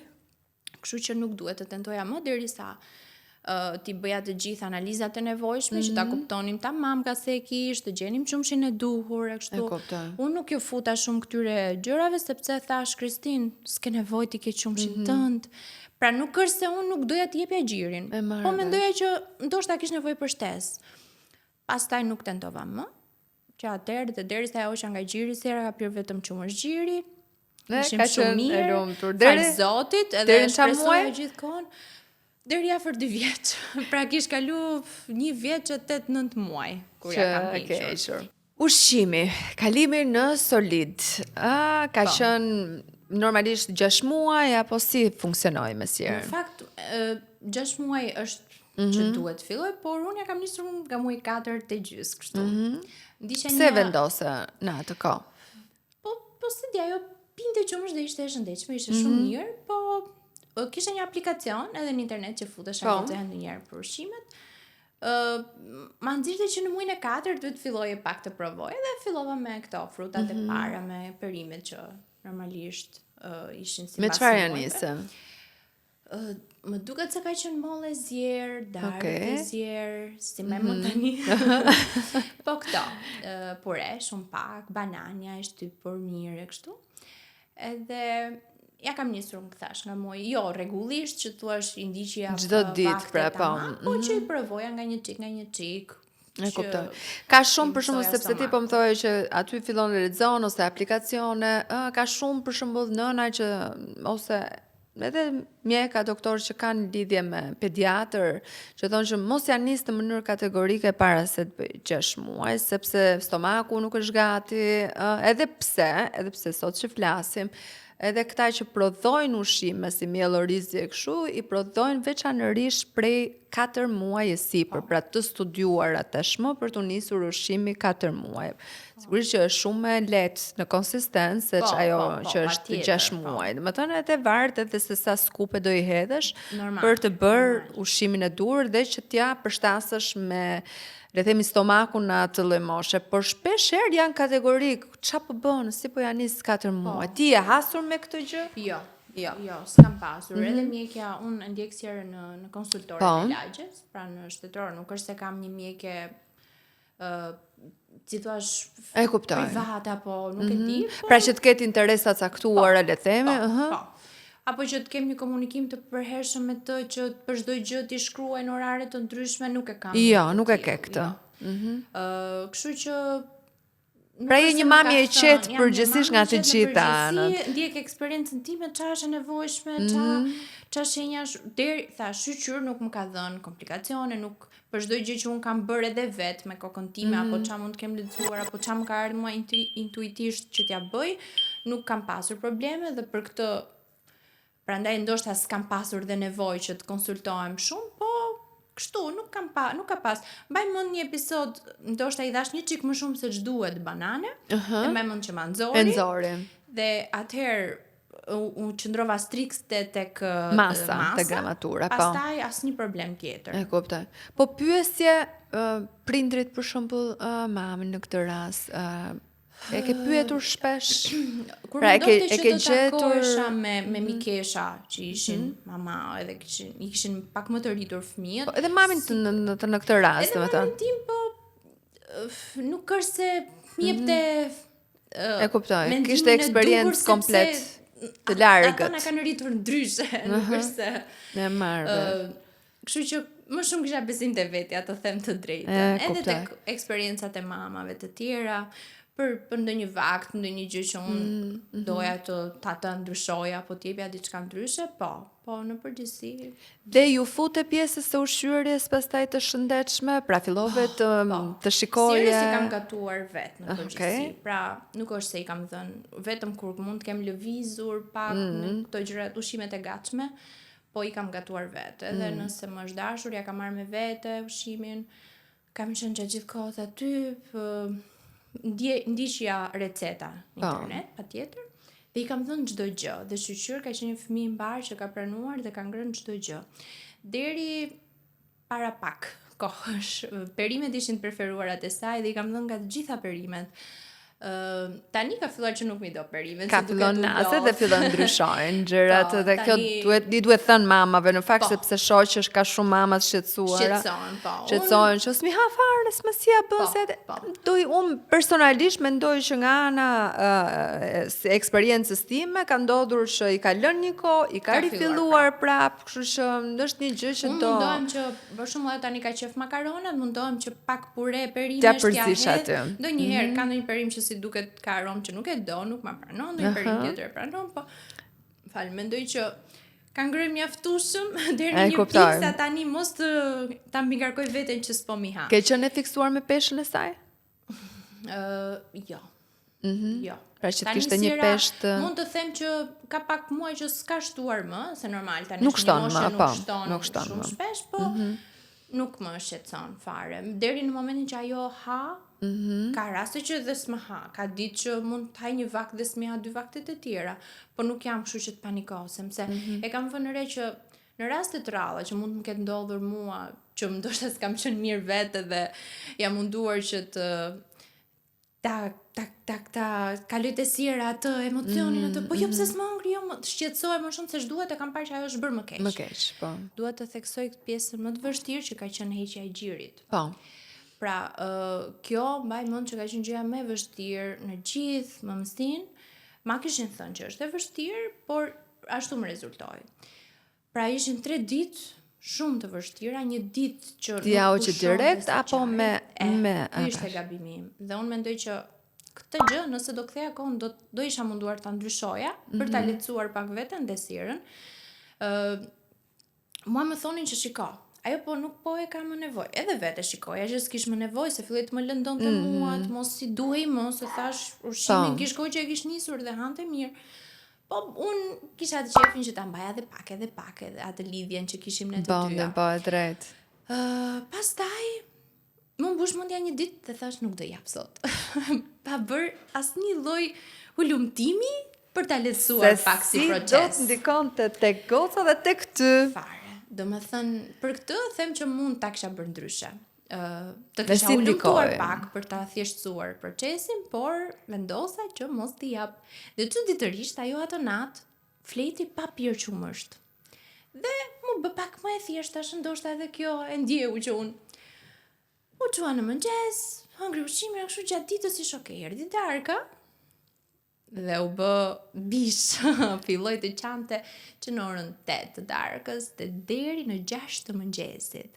Kështu që nuk duhet të tentoja më derisa ti bëja të gjithë analizat e nevojshme që ta kuptonim tamam ka se e kish, të gjenim qumshin e duhur e kështu. Unë nuk ju futa shumë këtyre gjërave sepse thash Kristin, s'ke nevojë ti ke qumshin tënd. Pra nuk është se unë nuk doja t'i jepja gjirin, po mendoja që ndoshta kish nevojë për shtesë. Pastaj nuk tentova më, që atëherë dhe derisa ajo që nga gjiri, sera ka pirë vetëm qumësh gjiri. Ishim shumë mirë, falë Zotit, edhe shpresoja gjithkohon. Deri afër 2 vjeç. Pra kish kalu 1 vjeç e 8-9 muaj kur ja kam hequr. Ushqimi, kalimi në solid. Ka qenë normalisht 6 muaj apo si funksionoi me sierën? Në fakt 6 muaj është që duhet filloj, por unë ja kam nisur nga muaj 4 te gjys kështu. Pse vendose në atë kohë? Po si di, ajo pinte qumësh dhe ishte e shëndetshme, ishte shumë mirë, po kisha një aplikacion edhe në internet që futesha lexoja ndonjëherë për ushqimet. Ma nxirte që në muajin e 4 duhet filloje pak të provoje dhe fillova me këto frutat e para, me perimet që normalisht ishin si me çfarë janë nisë? Më duket se ka qenë mollë e zier, darkë e zier, si më tani. Po këto, pure, shumë pak, banania e shtypur mirë e kështu. Edhe ja kam nisur më thash nga muaj, jo rregullisht që thuash i ndiqja çdo ditë pra po. Po që I provoja nga një çik. E kuptoj. Ka shumë për shembull sepse ti po më thoje që aty fillon të lexon ose aplikacione, ka shumë për shembull nëna që ose edhe mjeka, doktorë që kanë lidhje me pediatër, që thonë që mos ja nis në mënyrë kategorike para se të bëj 6 muaj, sepse stomaku nuk është gati, edhe pse sot që flasim, edhe këta që prodhojnë ushqime si miell orizi e kështu, I prodhojnë veçanërisht prej 4 muaj e sipër, pra të studiuara tashmë për të nisur ushqimi 4 muaj. Sigurisht që është shumë e lehtë në konsistencë se ajo që është 6 muaj. Domethënë edhe varet edhe se sa skupe do I hedhësh për të bërë ushqimin e duhur dhe që t'ja përshtasësh me le themi stomakun në atë lloj moshe, por shpesh janë kategorik, ç'a po bën, si po ja nis 4 muaj. Ti je hasur me këtë gjë? Jo. Jo, s'kam pasur. Edhe mjekja, unë ndjek sjerë në konsultore në lagjes, pra në shtetëror, nuk është se kam një mjekje si thua private apo nuk e di. Pra që të ketë interesa caktuara, le theme. Po. Apo që të kem një komunikim të përhershëm me të që për çdo gjë ti shkruajnë orare të ndryshme, nuk e kam. Jo, nuk e ke këtë. Kështu që pra je një mamje e qetë përgjithsisht nga të gjitha anët. Ndjek eksperiencën time, çfarë është e nevojshme, çfarë shenjash deri thash, shqyr nuk më ka dhënë komplikacione, nuk për çdo gjë që un kam bërë edhe vet me kokën time apo çfarë mund të kem lexuar apo çfarë më ka ardhur mua intuitisht që t'ja bëj, nuk kam pasur probleme dhe për këtë prandaj ndoshta s'kam pasur dhe nevojë që të konsultohem shumë, po kështu nuk ka pas. Mbaj mend një episod, ndoshta I dhash një çik më shumë se ç'duhet banane, dhe mbaj mend që ma nxori. Dhe atëherë u qëndrova strikte tek masa, tek gramatura, po. Pastaj asnjë problem tjetër. E kuptoj. Po pyesje prindrit për shembull, mamën në këtë rast, e ke pyetur shpesh? Kur pra, e ke gjetur me mikesha që ishin mama edhe I kishin pak më të rritur fëmijët. Po, edhe mamin në këtë rast, edhe mamin tim, po nuk është se jepte e kuptoj, kishte eksperiencë komplet të largët. Ata na kanë rritur ndryshe, nuk është se e marrë. Kështu që më shumë kisha besim te vetja, të them të drejtën, edhe tek eksperiencat e mamave të tjera. Për ndonjë vakt, ndonjë gjë që unë doja të ndryshoja apo t'jepja diçka ndryshe, po në përgjithësi. Dhe ju fute pjesës së ushqyerjes pastaj të shëndetshme, pra fillove të shikoje. Si kam gatuar vetë në përgjithësi. Pra nuk është se I kam dhënë vetëm kur mund të kem lëvizur pak në këto gjërat ushqimet e gatshme, po I kam gatuar vetë. Edhe nëse më është dashur, ja kam marrë me vete ushqimin, kam qenë gjatë gjithë kohës aty, ndiqja receta në internet, patjetër, dhe I kam dhënë çdo gjë, dhe shqyr ka qenë një fëmijë I mbar që ka pranuar dhe ka ngrënë çdo gjë. Deri para pak kohësh, perimet ishin të preferuarat e saj dhe I kam dhënë nga të gjitha perimet. Tani ka filluar që nuk mi do perimet. Ka fillon nase dhe fillon ndryshojnë gjërat dhe kjo duhet thënë mamave në fakt sepse shoqësh ka shumë mama të shqetësuara. Shqetësohen që s'mi ha fare, s'më si ja bën se unë personalisht mendoj që nga ana eksperiencës time ka ndodhur që I ka lënë një kohë, I ka rifilluar prap, kështu që është një gjë që do. Mundohem që për shembull tani ka qef makaronat, mundohem që pak pure perimesh t'ja hedh. Ndonjëherë ka ndonjë perim që si duket ka aromë që nuk e do, nuk ma pranon, ndonjë perim tjetër e pranon, po mendoj që ka ngrënë mjaftueshëm deri në një pikë sa tani mos ta mbigarkoj veten që s'po mi ha. Ke qenë e fiksuar me peshën e saj? Jo. Jo. Pra që të kishte një peshë. Mund të them që ka pak muaj që s'ka shtuar më, se normal tani nuk shton më, nuk shton shumë shpesh, po nuk më shqetëson fare. Deri në momentin që ajo ha, ka raste që dhe s'më ha, ka ditë që mund të haj një vakt dhe s'mi ha 2 vaktet e tjera, po nuk jam kështu që të panikosem, se e kam vënë re që në raste të ralla që mund të më ketë ndodhur mua, që më ndoshta s'kam qenë mirë vete dhe jam munduar që ta kaloj të sira atë emocionin atë, po jo pse s'më ngri, jo më shqetësohem më shumë se ç'duhet, e kam parë që ajo është bërë më keq. Më keq, po. Dua të theksoj këtë pjesën më të vështirë që ka qenë heqja e gjirit. Po. Pra, kjo mbaj mend që ka qenë gjëja më e vështirë në gjithë mëmësinë. Ma kishin thënë që është e vështirë, por ashtu më rezultoi. Pra ishin 3 ditë shumë të vështira, një ditë që nuk që direkt apo me ishte gabimi im. Dhe unë mendoj që këtë gjë, nëse do ktheja kohën, do isha munduar ta ndryshoja për ta lehtësuar pak veten desirën. Mua më thonin që shiko, ajo po nuk po e ka më nevojë. Edhe vetë shikoja që s'kish më nevojë, se filloi të më lëndonte mua, mos si duhej më, se thash ushqimin kish kohë që e kish nisur dhe hante mirë. Po unë kisha të qefin që ta mbaja edhe pak edhe atë lidhjen që kishim ne të dyja. Po, e drejt. Pastaj më mbush mendja një ditë dhe thash nuk do jap sot. Pa bër asnjë lloj hulumtimi për ta lehtësuar pak si proces. Se si do të ndikonte tek goca dhe tek ty. Fare. Do më thënë, për këtë them që mund ta kisha bërë ndryshe. Të kisha ulumtuar pak për ta thjeshtësuar procesin, por vendosa që mos t'i jap. Dhe çuditërisht ajo atë natë fleti pa pirë qumësht. Dhe mu bë pak më e thjeshtë, tash ndoshta edhe kjo e ndjeu që unë. U çua në mëngjes, hëngri ushqimin kështu gjatë ditës si shokë, erdhi darka. Dhe u bë bish, filloi të qante që në orën 8 të darkës dhe deri në 6 të mëngjesit.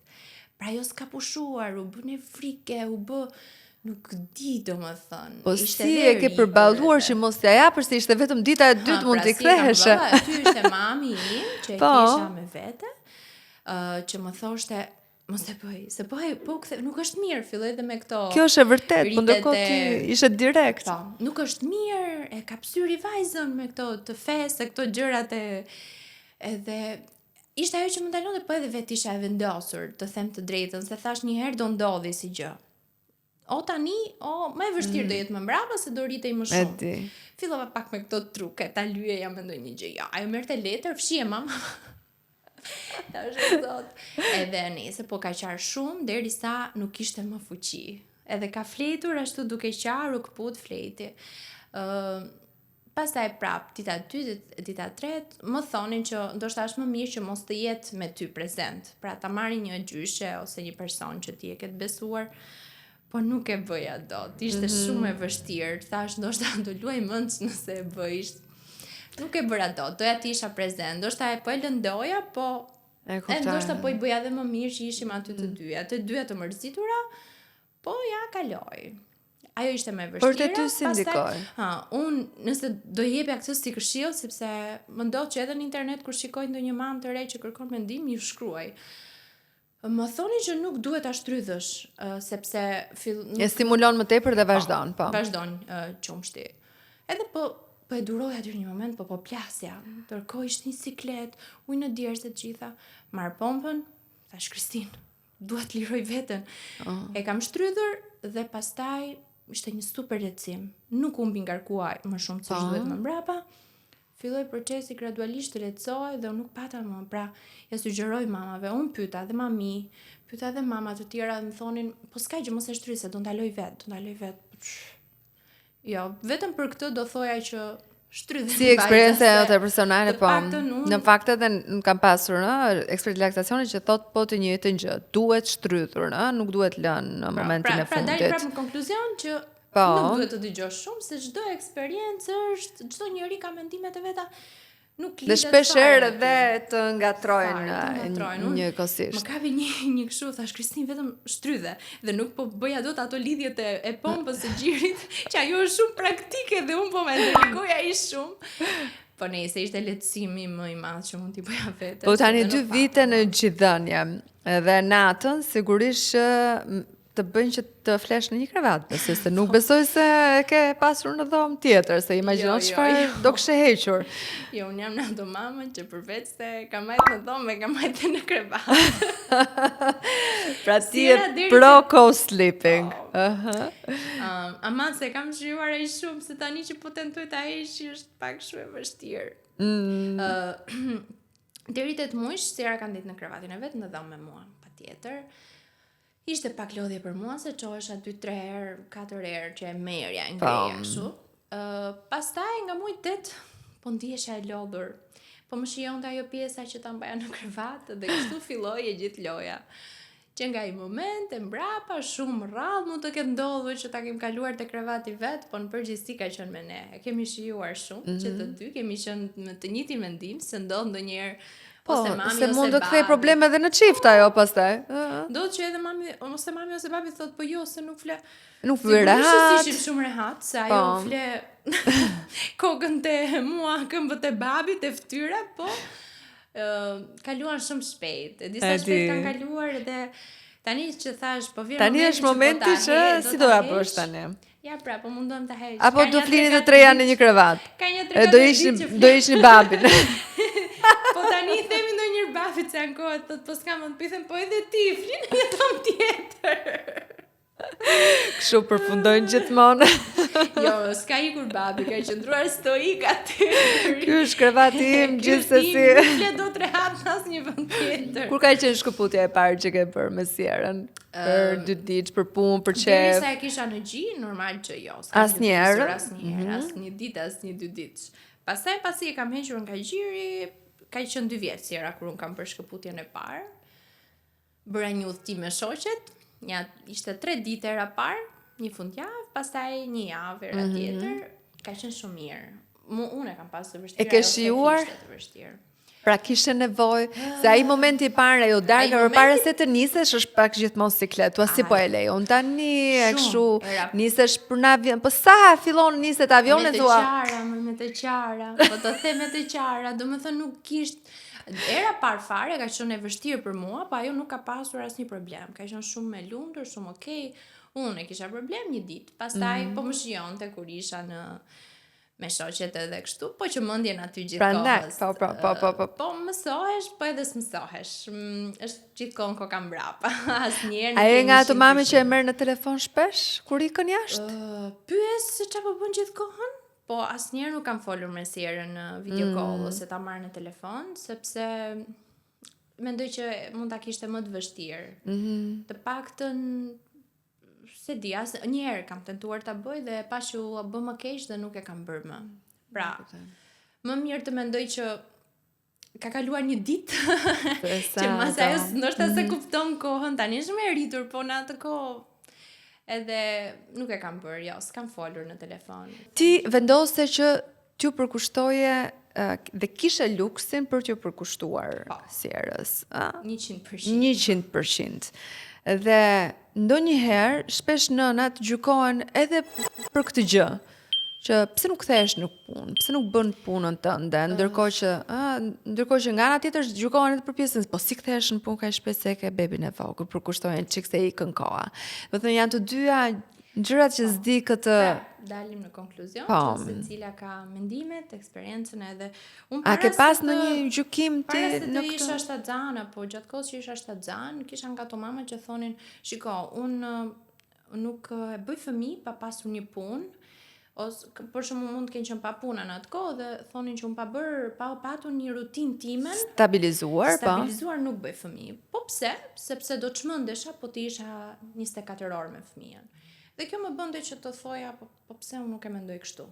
Pra jo s'ka pushuar, u bë në frike, u bë nuk di domethënë. Po si e ke përballuar që mos t'ja japësh se ishte vetëm dita e dytë mund t'i ktheheshe. Aty ishte mami im që e kisha me vete, që më thoshte mos e bëj, se po kthe, nuk është mirë, filloi edhe me këto. Kjo është e vërtet, po ndërkohë ti ishe direkt. Po, nuk është mirë, e ka psyri vajzën me këto të fesë, këto gjërat edhe ishte ajo që më ndalonte, po edhe vetë isha e vendosur, të them të drejtën, se thash një herë do ndodhi si gjë. O tani, më e vështirë do jetë më mbrapa se do rritej më shumë. Fillova pak me këto truke, ta lyeja me ndonjë gjë. Ja, ajo merrte letër, fshije mama. Edhe nëse po ka qarë shumë derisa nuk ishte më fuqi. Edhe ka fletur ashtu duke qarë u këput fleti. Pastaj prap dita 2, dita 3 më thonin që ndoshta është më mirë që mos të jetë me ty prezent. Pra ta marrin një gjyshe ose një person që ti e ke besuar. Po nuk e bëja dot. Ishte shumë e vështirë. Thash ndoshta do luaj mend nëse e bëj. Nuk e bëra dot, doja të isha prezent, ndoshta po e lëndoja, po ndoshta po i bëja edhe më mirë që ishim aty të dyja. Të dyja të mërzitura, po ja kaloj. Ajo ishte më e vështirë. Por te ty si ndikoi? Unë nëse do jepja këtë si këshill, sepse më ndodh që edhe në internet kur shikoj ndonjë mamë të re që kërkon mendim, ju shkruaj. Më thoni që nuk duhet ta shtrydhësh, sepse e stimulon më tepër dhe vazhdon, po. Vazhdon qumshti. Edhe po e duroj aty një moment, po plasja. Ndërkohë ishte një siklet, ujë në djerë se të gjitha. Marr pompën, thash Kristin, dua të liroj veten. E kam shtrydhur dhe pastaj ishte një super lecim. Nuk u ngarkuaj më shumë se duhet më mbrapa. Filloi procesi gradualisht të lehtësohej dhe unë nuk pata më. Pra, ja sugjeroj mamave, unë pyeta dhe mami, pyeta dhe mama të tjera dhe më thonin, po s'ka gjë mos e shtrydh se do ndaloj vet. Jo, vetëm për këtë do thoja që shtrydhem. Si eksperiencë jote personale, po. Në fakt edhe kam pasur, ekspert laktacioni që thot po të njëjtën gjë, duhet shtrydhur, nuk duhet lënë në momentin e fundit. Pra dali prapë në konkluzion që nuk duhet të dëgjosh shumë, se çdo eksperiencë është, çdo njeri ka mendimet e veta. Nuk lidhet. Dhe shpeshherë edhe të ngatrojnë njëkohësisht. Më kapi një kështu, thash Kristin vetëm shtrydhe dhe nuk po bëja dot ato lidhjet e pompës së xhirit, që ajo është shumë praktike dhe un po më ndërkoja ish shumë. Po nëse ishte lehtësimi më i madh që mund t'i bëja vetë. Po tani 2 vite në gjithëdhënie. Edhe natën sigurisht të bëjnë që të flesh në një krevat, besoj se nuk besoj se ke pasur në dhomë tjetër, se imagjino çfarë do kishe hequr. Jo, unë jam në ato mamën që përveç se ka majtë në dhomë, ka majtë në krevat. Pra ti e pro co-sleeping. Ama se kam shijuar ai shumë, se tani që po tentoj ta heqi është pak shumë e vështirë. Deri 8 muaj, Sera ka nditur në krevatin e vet, në dhomë me mua, patjetër. Ishte pak lodhje për mua se çohesha 2-3 herë, 4 herë që e merja ngreja kështu. Pastaj nga muaj 8 po ndihesha e lodhur. Po më shijonte ajo pjesa që ta mbaja në krevat dhe kështu filloi e gjithë loja. Që nga ai moment e mbrapa shumë rrallë mund të ketë ndodhur që ta kem kaluar te krevati vet, po në përgjithësi ka qenë me ne. E kemi shijuar shumë që të dy kemi qenë me të njëjtin mendim se ndodh ndonjëherë. Po, se mund të kthej probleme edhe në çift ajo pastaj. Do që edhe mami ose babi thot po jo se nuk fle. Nuk vë rehat. Ishim shumë rehat se ajo fle kokën te mua, këmbët e babit, e fytyra, po kaluan shumë shpejt. E disa shpejt kanë kaluar dhe tani që thash po vjen momenti. Tani është momenti që si do ja bësh tani. Ja pra, po mundon ta heq. Apo do flini të treja në një krevat. Ka një tregat. Do ishin babin. Po tani themi ndonjëherë babit se ankohet, thot po s'kam të pyethem, po edhe ti flin në një tom tjetër. Kështu përfundojnë gjithmonë. Jo, s'ka ikur babi, ka qëndruar stoik aty. Ky është krevati im gjithsesi. Nuk fle dot rehat në asnjë vend tjetër. Kur ka qenë shkëputja e parë që ke bërë me Sierën? Për 2 ditë, për punë, për qef. Derisa e kisha në gjin, normal që jo. Asnjëherë. Asnjë ditë, asnjë 2 ditë. Pastaj pasi e kam hequr nga gjiri, ka qenë 2 vjet sera kur un kam për shkëputjen e parë. Bëra një udhëtim me shoqet, ishte 3 ditë era parë, një fundjavë, pastaj një javë era tjetër, ka qenë shumë mirë. Unë e kam pasur të vështirë. E ke shijuar? Të vështirë. Pra kishe nevojë, se ai momenti I parë ajo darka përpara se të nisesh është pak gjithmonë siklet. Tua si po e lejon tani e kështu nisesh për në avion. Po sa fillon niset avioni thua? Me të qara. Po të them me të qara, domethënë nuk kishte era parë fare ka qenë e vështirë për mua, po ajo nuk ka pasur asnjë problem. Ka qenë shumë me lumtur, shumë okay. Unë e kisha problem një ditë. Pastaj po më shijonte kur isha me shoqet edhe kështu, po që mendjen aty gjithkohës. Po mësohesh, po edhe s'mësohesh. Është gjithkohën koka mbrapa. Asnjëherë nuk. Ai nga ato mame që e merr në telefon shpesh kur ikën jashtë? Pyes se çfarë po bën gjithkohën? Po asnjëherë nuk kam folur me Sierën në video call ose ta marr në telefon, sepse mendoj që mund ta kishte më të vështirë. Të paktën se di, një herë kam tentuar ta bëj dhe pash u bë më keq dhe nuk e kam bërë më. Pra, më mirë të mendoj që ka kaluar një ditë që mas ajo ndoshta se kupton kohën, tani është më e rritur, po në atë kohë edhe nuk e kam bërë, jo, s'kam folur në telefon. Ti vendose që t'ju përkushtoje dhe kishe luksin për t'ju përkushtuar Sierës. 100%. 100%. Dhe ndonjëherë shpesh nënat gjykohen edhe për këtë gjë, që pse nuk kthehesh në punë, pse nuk bën punën tënde, ndërkohë që nga ana tjetër gjykohen edhe për pjesën, po si kthehesh në punë kaq shpejt se ke bebin e vogël, përkushtohen çik se ikën koha. Do të thënë janë të dyja gjërat që s'di këtë. Dalim në konkluzion që secila ka mendimet, eksperiencën edhe unë A ke pas ndonjë gjykim ti në këtë? Isha shtatzan, apo gjatë kohës që isha shtatzan, kisha nga ato mama që thonin, shiko, unë nuk e bëj fëmijë pa pasur një punë, ose për shembull mund të kenë qenë pa punë në atë kohë dhe thonin që unë pa patur një rutinë timen stabilizuar nuk bëj fëmijë. Po pse? Sepse do të çmendesha po të isha 24 orë me fëmijën. Dhe kjo më bënte që të thoja, po pse unë nuk e mendoj kështu.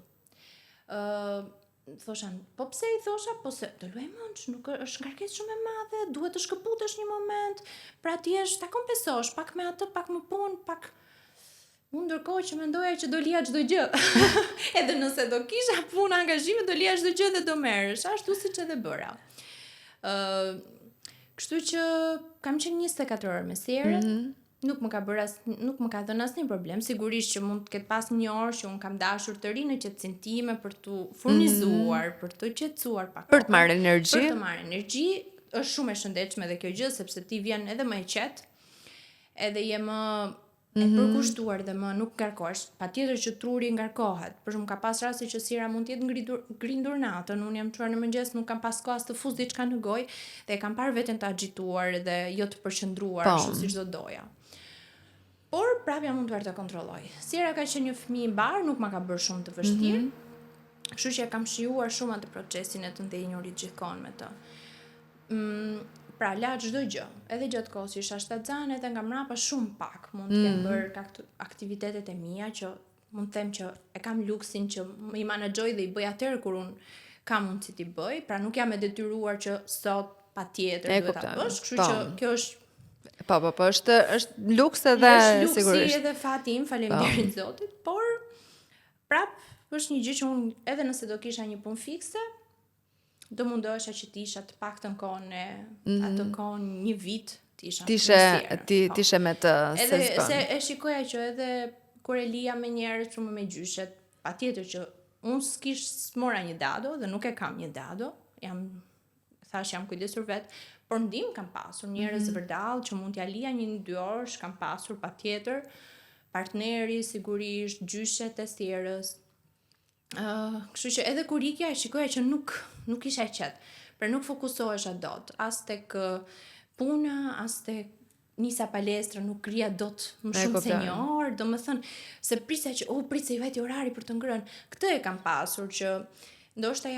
Thoshan, po pse I thosha, po se të luaj mënç, nuk është ngarkesë shumë e madhe, duhet të shkëputesh një moment, pra ti ta kompensosh, pak me atë, pak më punë, pak. Unë ndërkohë që mendoja që do lija çdo gjë. Edhe nëse do kisha punë angazhime, do lija çdo gjë dhe do merresh, ashtu siç edhe bëra. Kështu që kam qenë 24 orë me Sierën. Nuk më ka dhënë asnjë problem. Sigurisht që mund të ketë pas një orë që un kam dashur të ri në qetësinë time për të furnizuar, për të qetësuar pak. Për të marrë energji. Për të marrë energji, është shumë e shëndetshme edhe kjo gjë sepse ti vjen edhe më e qetë. Edhe je më e përkushtuar dhe më nuk ngarkohesh. Patjetër që truri ngarkohet. Për shembull ka pas raste që Siera mund të jetë ngrindur natën, unë jam çuar në mëngjes, nuk kam pas kohë as të fus diçka në gojë dhe kam parë veten të agituar dhe jo të përqendruar ashtu siç do doja. Por prapja mund të kontrolloj. Siera ka qenë një fëmijë I mbar, nuk ma ka bërë shumë të vështirë. Kështu që kam shijuar shumë atë procesin e të ndenjurit gjithkohon me të. Pra la çdo gjë, edhe gjatë kohës isha shtatzan, edhe nga mrapa shumë pak mund të kem bërë aktivitetet e mia që mund të them që e kam luksin që I menaxhoj dhe I bëj atëherë kur un kam mundësi t'i bëj, pra nuk jam e detyruar që sot patjetër duhet ta bësh, kështu që kjo është Po, është luks edhe sigurisht. Është luksi edhe fati im, faleminderit Zotit, por prap është një gjë që unë edhe nëse do kisha një punë fikse, do mundohesha që të isha të paktën kohën e atë kohën një vit të isha. Tishe me të edhe se e shikoja që edhe kur e lija me njerëz shumë me gjyshet, patjetër që unë s'mora një dado dhe nuk e kam një dado, jam kujdesur vet, por ndim kam pasur njerëz vërdall që mund t'ja lija 1-2 orë, kam pasur patjetër partneri sigurisht, gjyshet e Sierës. Kështu që edhe kur ikja e shikoja që nuk isha e qetë, pra nuk fokusohesha dot, as tek puna, as tek nisa palestra, nuk krija dot më shumë se një orë, domethënë se prisja që i vajti orari për të ngrënë. Këtë e kam pasur që ndoshta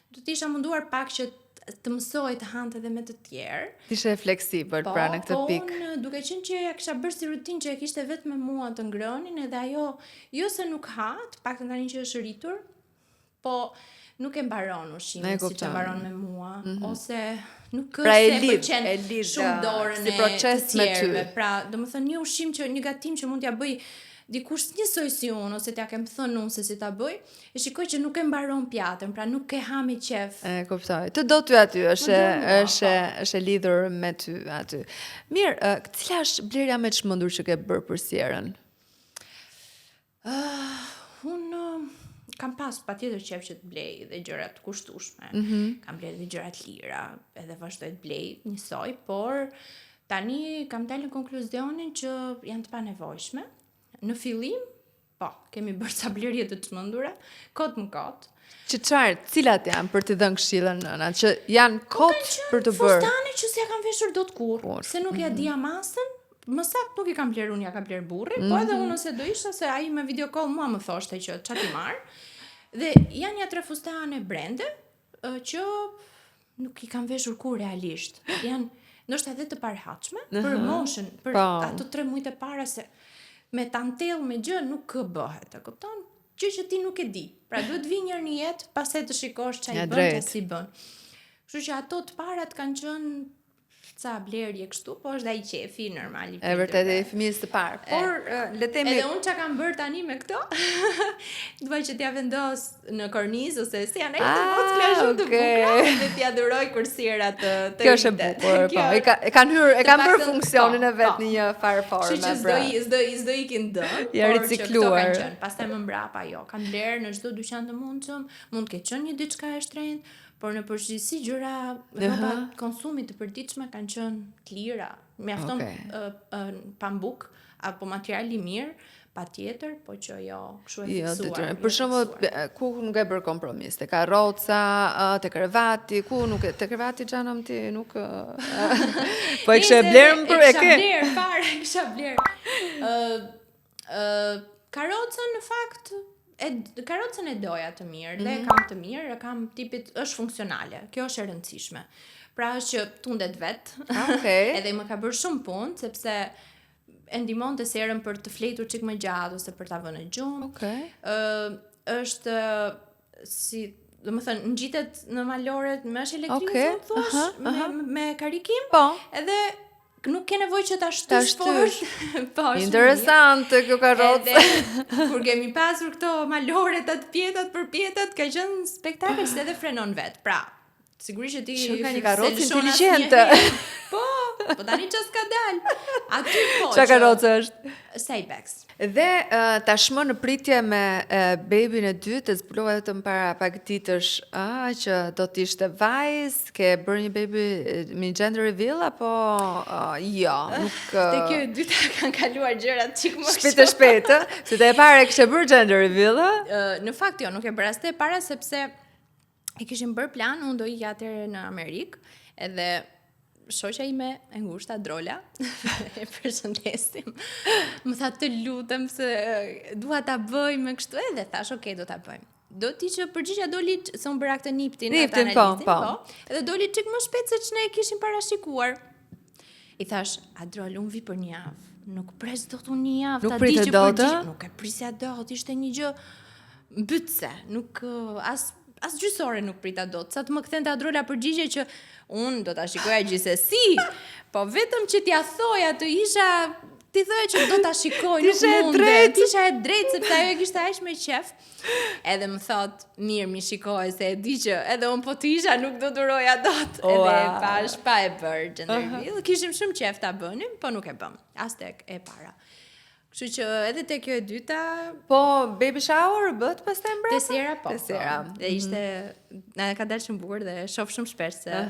do të isha munduar pak që të mësoj të hante edhe me të tjerë. Ishe fleksibël pra në këtë pikë. Po, unë duke qenë që ja kisha bërë si rutinë që e kishte vetëm me mua të ngronin, edhe ajo, jo se nuk ha, të paktën tani që është rritur, po nuk e mbaron ushimin si që mbaron me mua, ose nuk është se përqen shumë dorën e të tjerëve. Pra, do më thënë një ushim që një gatim që mund t'ja bëj dikush njësoj si unë, ose t'ja kem thënë unë se si ta bëj, e shikoj që nuk e mbaron pjatën, pra nuk e ha me qef. E kuptoj. Të do ty aty, është lidhur me ty aty. Mirë, cila është blerja me çmendur që ke bërë për Sierën? Unë kam pas patjetër qef që të blej dhe gjëra të kushtueshme. Kam bler dhe gjëra të lira, edhe vazhdoj të blej njësoj, por tani kam dalë në konkluzionin që janë të panevojshme. Në fillim, po, kemi bërë ca blerje të çmendura, kot më kot. Cilat janë për të dhënë këshillën nëna, që janë kot për të bërë? Fustane që s'ja kam veshur dot kurrë, se nuk ja dija masën. Më saktë nuk i kam bler unë, ja kam bler burri, po edhe unë se do isha se ai me video call mua më thoshte që ç'a ti marr. Dhe janë ja 3 fustane brende që nuk i kam veshur kurrë realisht. Janë ndoshta edhe të parhatshme për moshën, për ato 3 muajt e para se me tantel me gjë nuk bëhet, e kupton? Gjë që ti nuk e di. Pra duhet vi një herë në jetë, pastaj të shikosh ç'a i bën, ç'a si bën. Kështu që ato të parat kanë qenë ca blerje kështu, po është ai qefi normal i. E vërtet e fëmijës të parë. Por le të themi edhe unë çka kam bërë tani me këto, dua që t'ja vendos në kornizë ose si janë ato bockla shumë të bukura dhe t'ja duroj kur Siera të Kjo është e bukur, po. E kanë bërë funksionin e vet në një farë forme. Kështu që s'do ikin dë. Ja ricikluar. Pastaj më mbrapa kam bler në çdo dyqan të mundshëm, mund të ketë qenë një diçka e shtrenjtë, por në përgjithësi gjëra rroba konsumit të përditshme kanë qenë të lira. Mjafton pambuk apo material i mirë, patjetër, po që jo kështu e fiksuar. Për shembull, ku nuk e bër kompromis, te karroca, te krevati, ku nuk e te krevati xhanam ti nuk po e kishe blerën për e ke. Kisha bler. Karrocën në fakt karrocën e doja të mirë, dhe kam të mirë, kam tipit është funksionale. Kjo është e rëndësishme. Pra është që tundet vet. Edhe më ka bërë shumë punë, sepse e ndihmonte Sierën për të fletur çik më gjatë ose për ta vënë në gjumë. Është si, domethënë ngjitet në maloret me është elektrike, thosh, me karikim. Edhe nuk ke nevojë që ta shtysh fort. Po, interesante kjo karrocë. Kur kemi pasur këto maloret atë pjetat për pjetat, ka qenë spektakël se edhe frenon vet. Pra, sigurisht që ti ka një karrocë inteligjente. Po tani ç'as ka dal. Aty po. Ç'a karrocë është? Cybex. Dhe tashmë në pritje me babyn e dytë, zbulova vetëm para pak ditësh që do të ishte vajzë, ke bërë një baby me gender reveal apo jo, nuk te kjo e dyta kanë kaluar gjërat çik më shpejt, se te e para kishe bërë gender reveal? Në fakt jo, nuk e bëra as te e para sepse e kishim bërë plan, unë do ikja atëherë në Amerikë, edhe shoqja ime e ngushta Drola e përshëndesim. Më tha të lutem se dua ta bëj me kështu, edhe thash okay, do ta bëjmë. Do ti që përgjigja doli se unë bëra këtë niptin po. Edhe doli çik më shpejt se ç'ne e kishim parashikuar. I thash, Adrol, unë vi për një javë. Nuk pres dot unë një javë, ta di që përgjigj, nuk e prisja dot, ishte një gjë mbytse, nuk as gjysore nuk prita dot. Sa të më kthen te Adrola përgjigje që unë do ta shikoja gjithsesi, po vetëm që t'ja thoja të isha, ti thoja që do ta shikoj, nuk mundet. Tisha e drejtë sepse ajo e kishte aq me qef. Edhe më thot, mirë mi shikoj se e di që edhe unë po të isha nuk do duroja dot. Edhe pash pa e bërë gender reveal. Kishim shumë qef ta bënim, po nuk e bëm. As tek e para. Kështu që edhe te kjo e dyta, po baby shower bëhet pastaj mbrapa. Te Siera po. Dhe ishte na ka dalë shumë bukur dhe shoh shumë shpesh se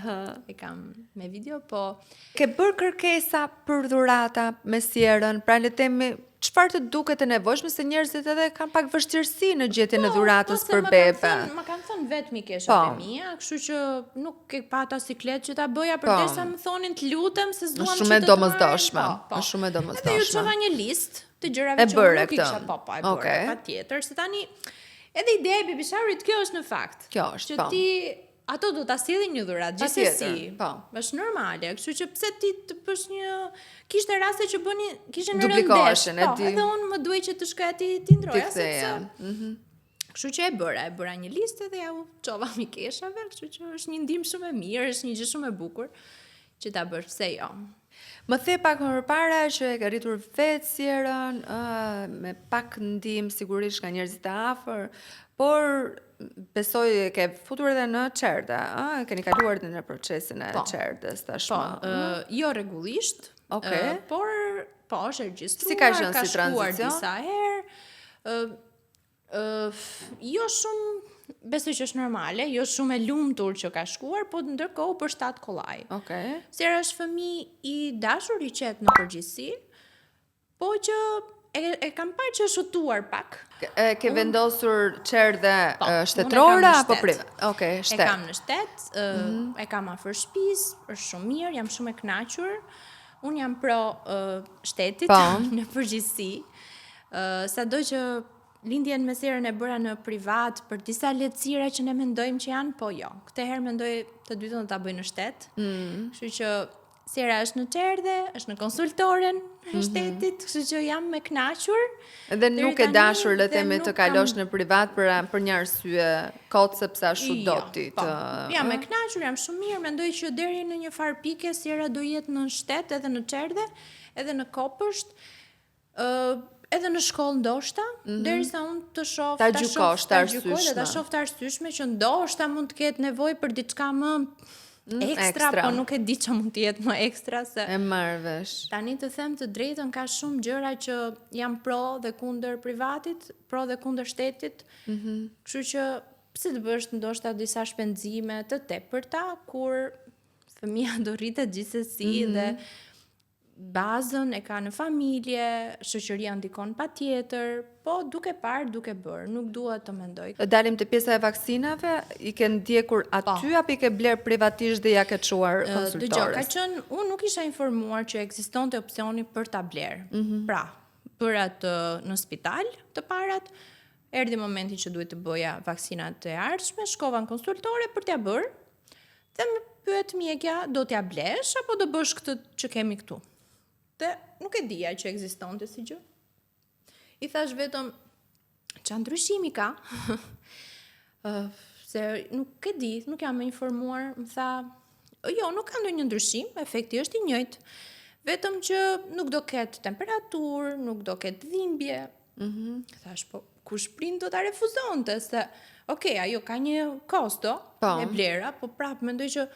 e kam me video, po ke bër kërkesa për dhurata me Sierën, pra le të themi çfarë të duket e nevojshme, se njerëzit edhe kanë pak vështirësi në gjetjen e dhuratës për bebe. Ma kanë thënë vetëm i keshat e mia, kështu që nuk e pata siklet që ta bëja përderisa më thonin të lutem se s'duam që të Shumë e domosdoshme. Shumë e domosdoshme. Edhe ju çova një listë të gjërave që nuk i kisha e bërë, patjetër, se tani edhe ideja e baby showerit kjo është në fakt. Kjo është, që ti ato do ta sjellin një dhuratë gjithsesi. Po. Është normale, kështu që pse ti të bësh kishte raste që kishin në duplikoheshin, rëndesh. Po, edhe unë më duhej që të shkoja ti ndroja sepse. Kështu që e bëra një listë dhe ja u çova mikeshave, kështu që është një ndihmë shumë e mirë, është një gjë shumë e bukur që ta bësh, pse jo. Më the pak më përpara që e ke rritur vetë sierën, me pak ndihmë sigurisht nga njerëzit e afër, por besoj e ke futur edhe në çerdhe, keni kaluar në procesin e çerdhes tashmë. Po, jo rregullisht, por po është regjistruar, si ka qenë si shkuar tranzicion? disa herë. Jo shumë, besoj që është normale, jo shumë e lumtur që ka shkuar, po ndërkohë për shtat kollaj. Sera është fëmijë i dashur, i qetë në përgjithësi, po që e kam parë që është shtuar pak. Ke vendosur çerdhe shtetërore apo private? Shtet. E kam në shtet, e kam afër shtëpisë, është shumë mirë, jam shumë e kënaqur. Unë jam pro shtetit në përgjithësi. Sado që lindjen me serën e bëra në privat për disa lehtësira që ne mendojmë që janë, po jo. Këtë herë mendoj të dytën do ta bëj në shtet. Kështu që sera është në çerdhe, është në konsultoren e shtetit, kështu që jam me kënaqur. Dhe nuk e dashur le të themi të kalosh në privat për një arsye kot sepse ashtu do ti. Jam me kënaqur, jam shumë mirë, mendoj që deri në një farë pike sera do jetë në shtet, edhe në çerdhe, edhe në kopësht, edhe në shkollë ndoshta, derisa unë të shoh ta gjykosh të arsyeshme. Ta shoh të arsyeshme që ndoshta mund të ketë nevojë për diçka më ekstra, po nuk e di që mund të jetë më ekstra se e marr vesh. Tani të them të drejtën, ka shumë gjëra që jam pro dhe kundër privatit, pro dhe kundër shtetit. Kështu që pse të bësh ndoshta disa shpenzime të tepërta kur fëmia do rritet gjithsesi dhe bazën e ka në familje, shoqëria ndikon patjetër, po duke parë, duke bërë, nuk dua të mendoj. Dalim te pjesa e vaksinave, i ke ndjekur aty apo i ke bler privatisht dhe ja ke çuar konsultores? Dëgjoj, ka qenë, unë nuk isha informuar që ekzistonte opsioni për ta bler. Pra, për atë në spital të parat, erdhi momenti që duhet të bëja vaksinat e ardhshme, shkova në konsultore për t'ia bërë, dhe më pyet mjekja, do t'ja blesh apo do bësh këtë që kemi këtu? Dhe nuk e dija që ekzistonte si gjë. I thash vetëm, ç'a ndryshimi ka? Se nuk e di, nuk jam e informuar, më tha, jo, nuk ka ndonjë ndryshim, efekti është i njëjtë. Vetëm që nuk do ketë temperaturë, nuk do ketë dhimbje. Thash, po kush prind do ta refuzonte se ajo ka një kosto e blera, po prapë mendoj që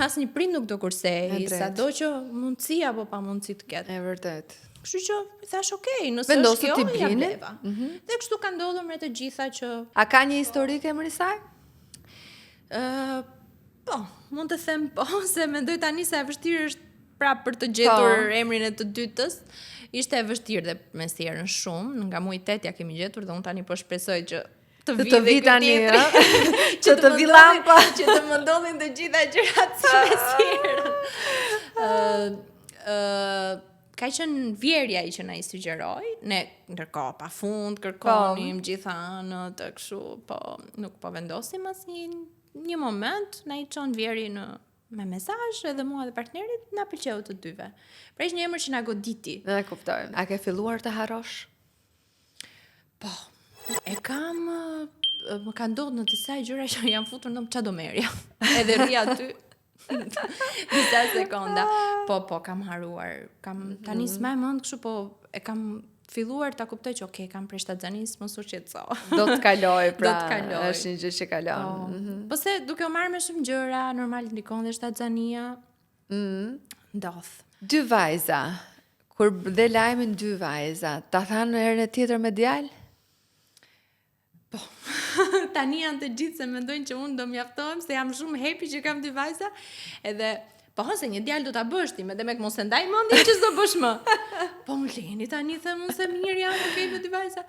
asnjë prind nuk do kursej, sado që mundësi apo pa mundësi të ketë. E vërtet. Kështu që thash nëse është kjo, ja bleva. Dhe kështu ka ndodhur me të gjitha që... A ka një historik e mërisaj? Po, mund të them po, se mendoj tani se e vështirë është prapë për të gjetur emrin e të dytës. Ishte e vështirë dhe me sierën shumë, nga muaj 8 ja kemi gjetur dhe unë tani po shpresoj që të vi tani, që të vi lampa, që të më ndodhin të gjitha gjërat si me sierën. Ka qenë vjerja i që na i sugjeroi, ne ndërkohë pafund kërkonim gjitha anët, kështu, po nuk po vendosim asnjë moment, na i çon vjeri me mesazh edhe mua dhe partnerit na pëlqeu të dyve. Pra ishte një emër që na goditi. Ne kuptoj. A ke filluar të harrosh? Po. E kam, më ka ndodhur në disa gjëra që jam futur në ç'a do merja. Edhe rri aty disa sekonda. Po, kam haruar. Tani s'më mend kështu, po e kam filluar ta kuptoj që kam preshtatzanis, mos u shqetëso. Do të kaloj, pra. Është një gjë që kalon. Po se duke u marrë me shumë gjëra, normal ndikon dhe shtatzania. Ndodh. 2 vajza. Kur dhe lajmin 2 vajza, ta thanë në herën e tjetër me djalë? Po, tani janë të gjithë se mendojnë që unë do mjaftohem, se jam shumë happy që kam 2 vajza, edhe, po se një djalë do ta bësh ti, me demek mos e ndaj mendjen që s'do bësh më. Po më leni tani them unë se mirë jam, me 2 vajza.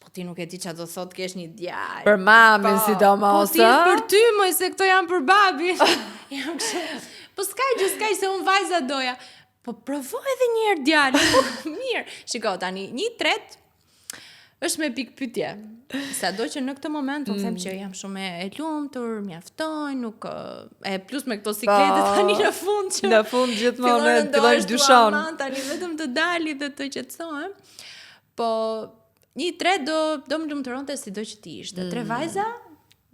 Po ti nuk e di çfarë do thot kesh një djalë. Për mamin sidomos, po ti për ty më se këto janë për babin. Jam kështu. Po s'ka se unë vajza doja. Po provoj edhe një herë djalë. Mirë. Shiko tani, një tret është me pikë pyetje. Sado që në këtë moment unë them që jam shumë e lumtur, mjaftoj, nuk plus me këto siklete tani në fund që në fund gjithmonë fillon dyshon. Tani vetëm të dali dhe të qetësohem. Po një 3 do më lumturonte sido që ti ishte. 3 vajza,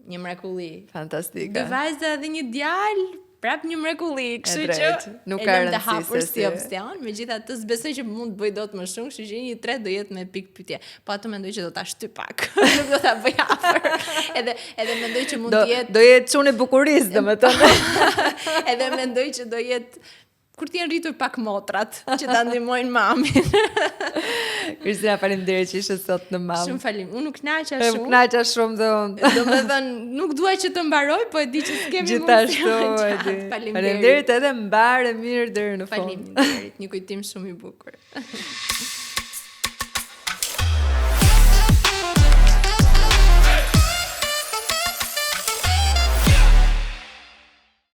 një mrekulli. Fantastike. 2 vajza dhe një djalë, prap një mrekulli, kështu që nuk ka rëndësi hapur si opsion, megjithatë s'besoj që mund të bëj dot më shumë, kështu që një 3 do jetë me pikë pyetje. Po atë mendoj që do ta shty pak. Nuk do ta bëj afër. Edhe mendoj që mund të jetë do jetë çunë bukurisë, domethënë. Edhe mendoj që do jetë kur të jenë rritur pak motrat që ta ndihmojnë mamin. Kristina, faleminderit që ishe sot në mam. Shumë falim. Unë nuk kënaqa shumë. Unë kënaqa shumë dhe unë. Domethënë nuk dua që të mbaroj, po e di që s'kemi mundësi. Gjithashtu e di. Faleminderit edhe mbare mirë deri në fund. Faleminderit. Një kujtim shumë i bukur.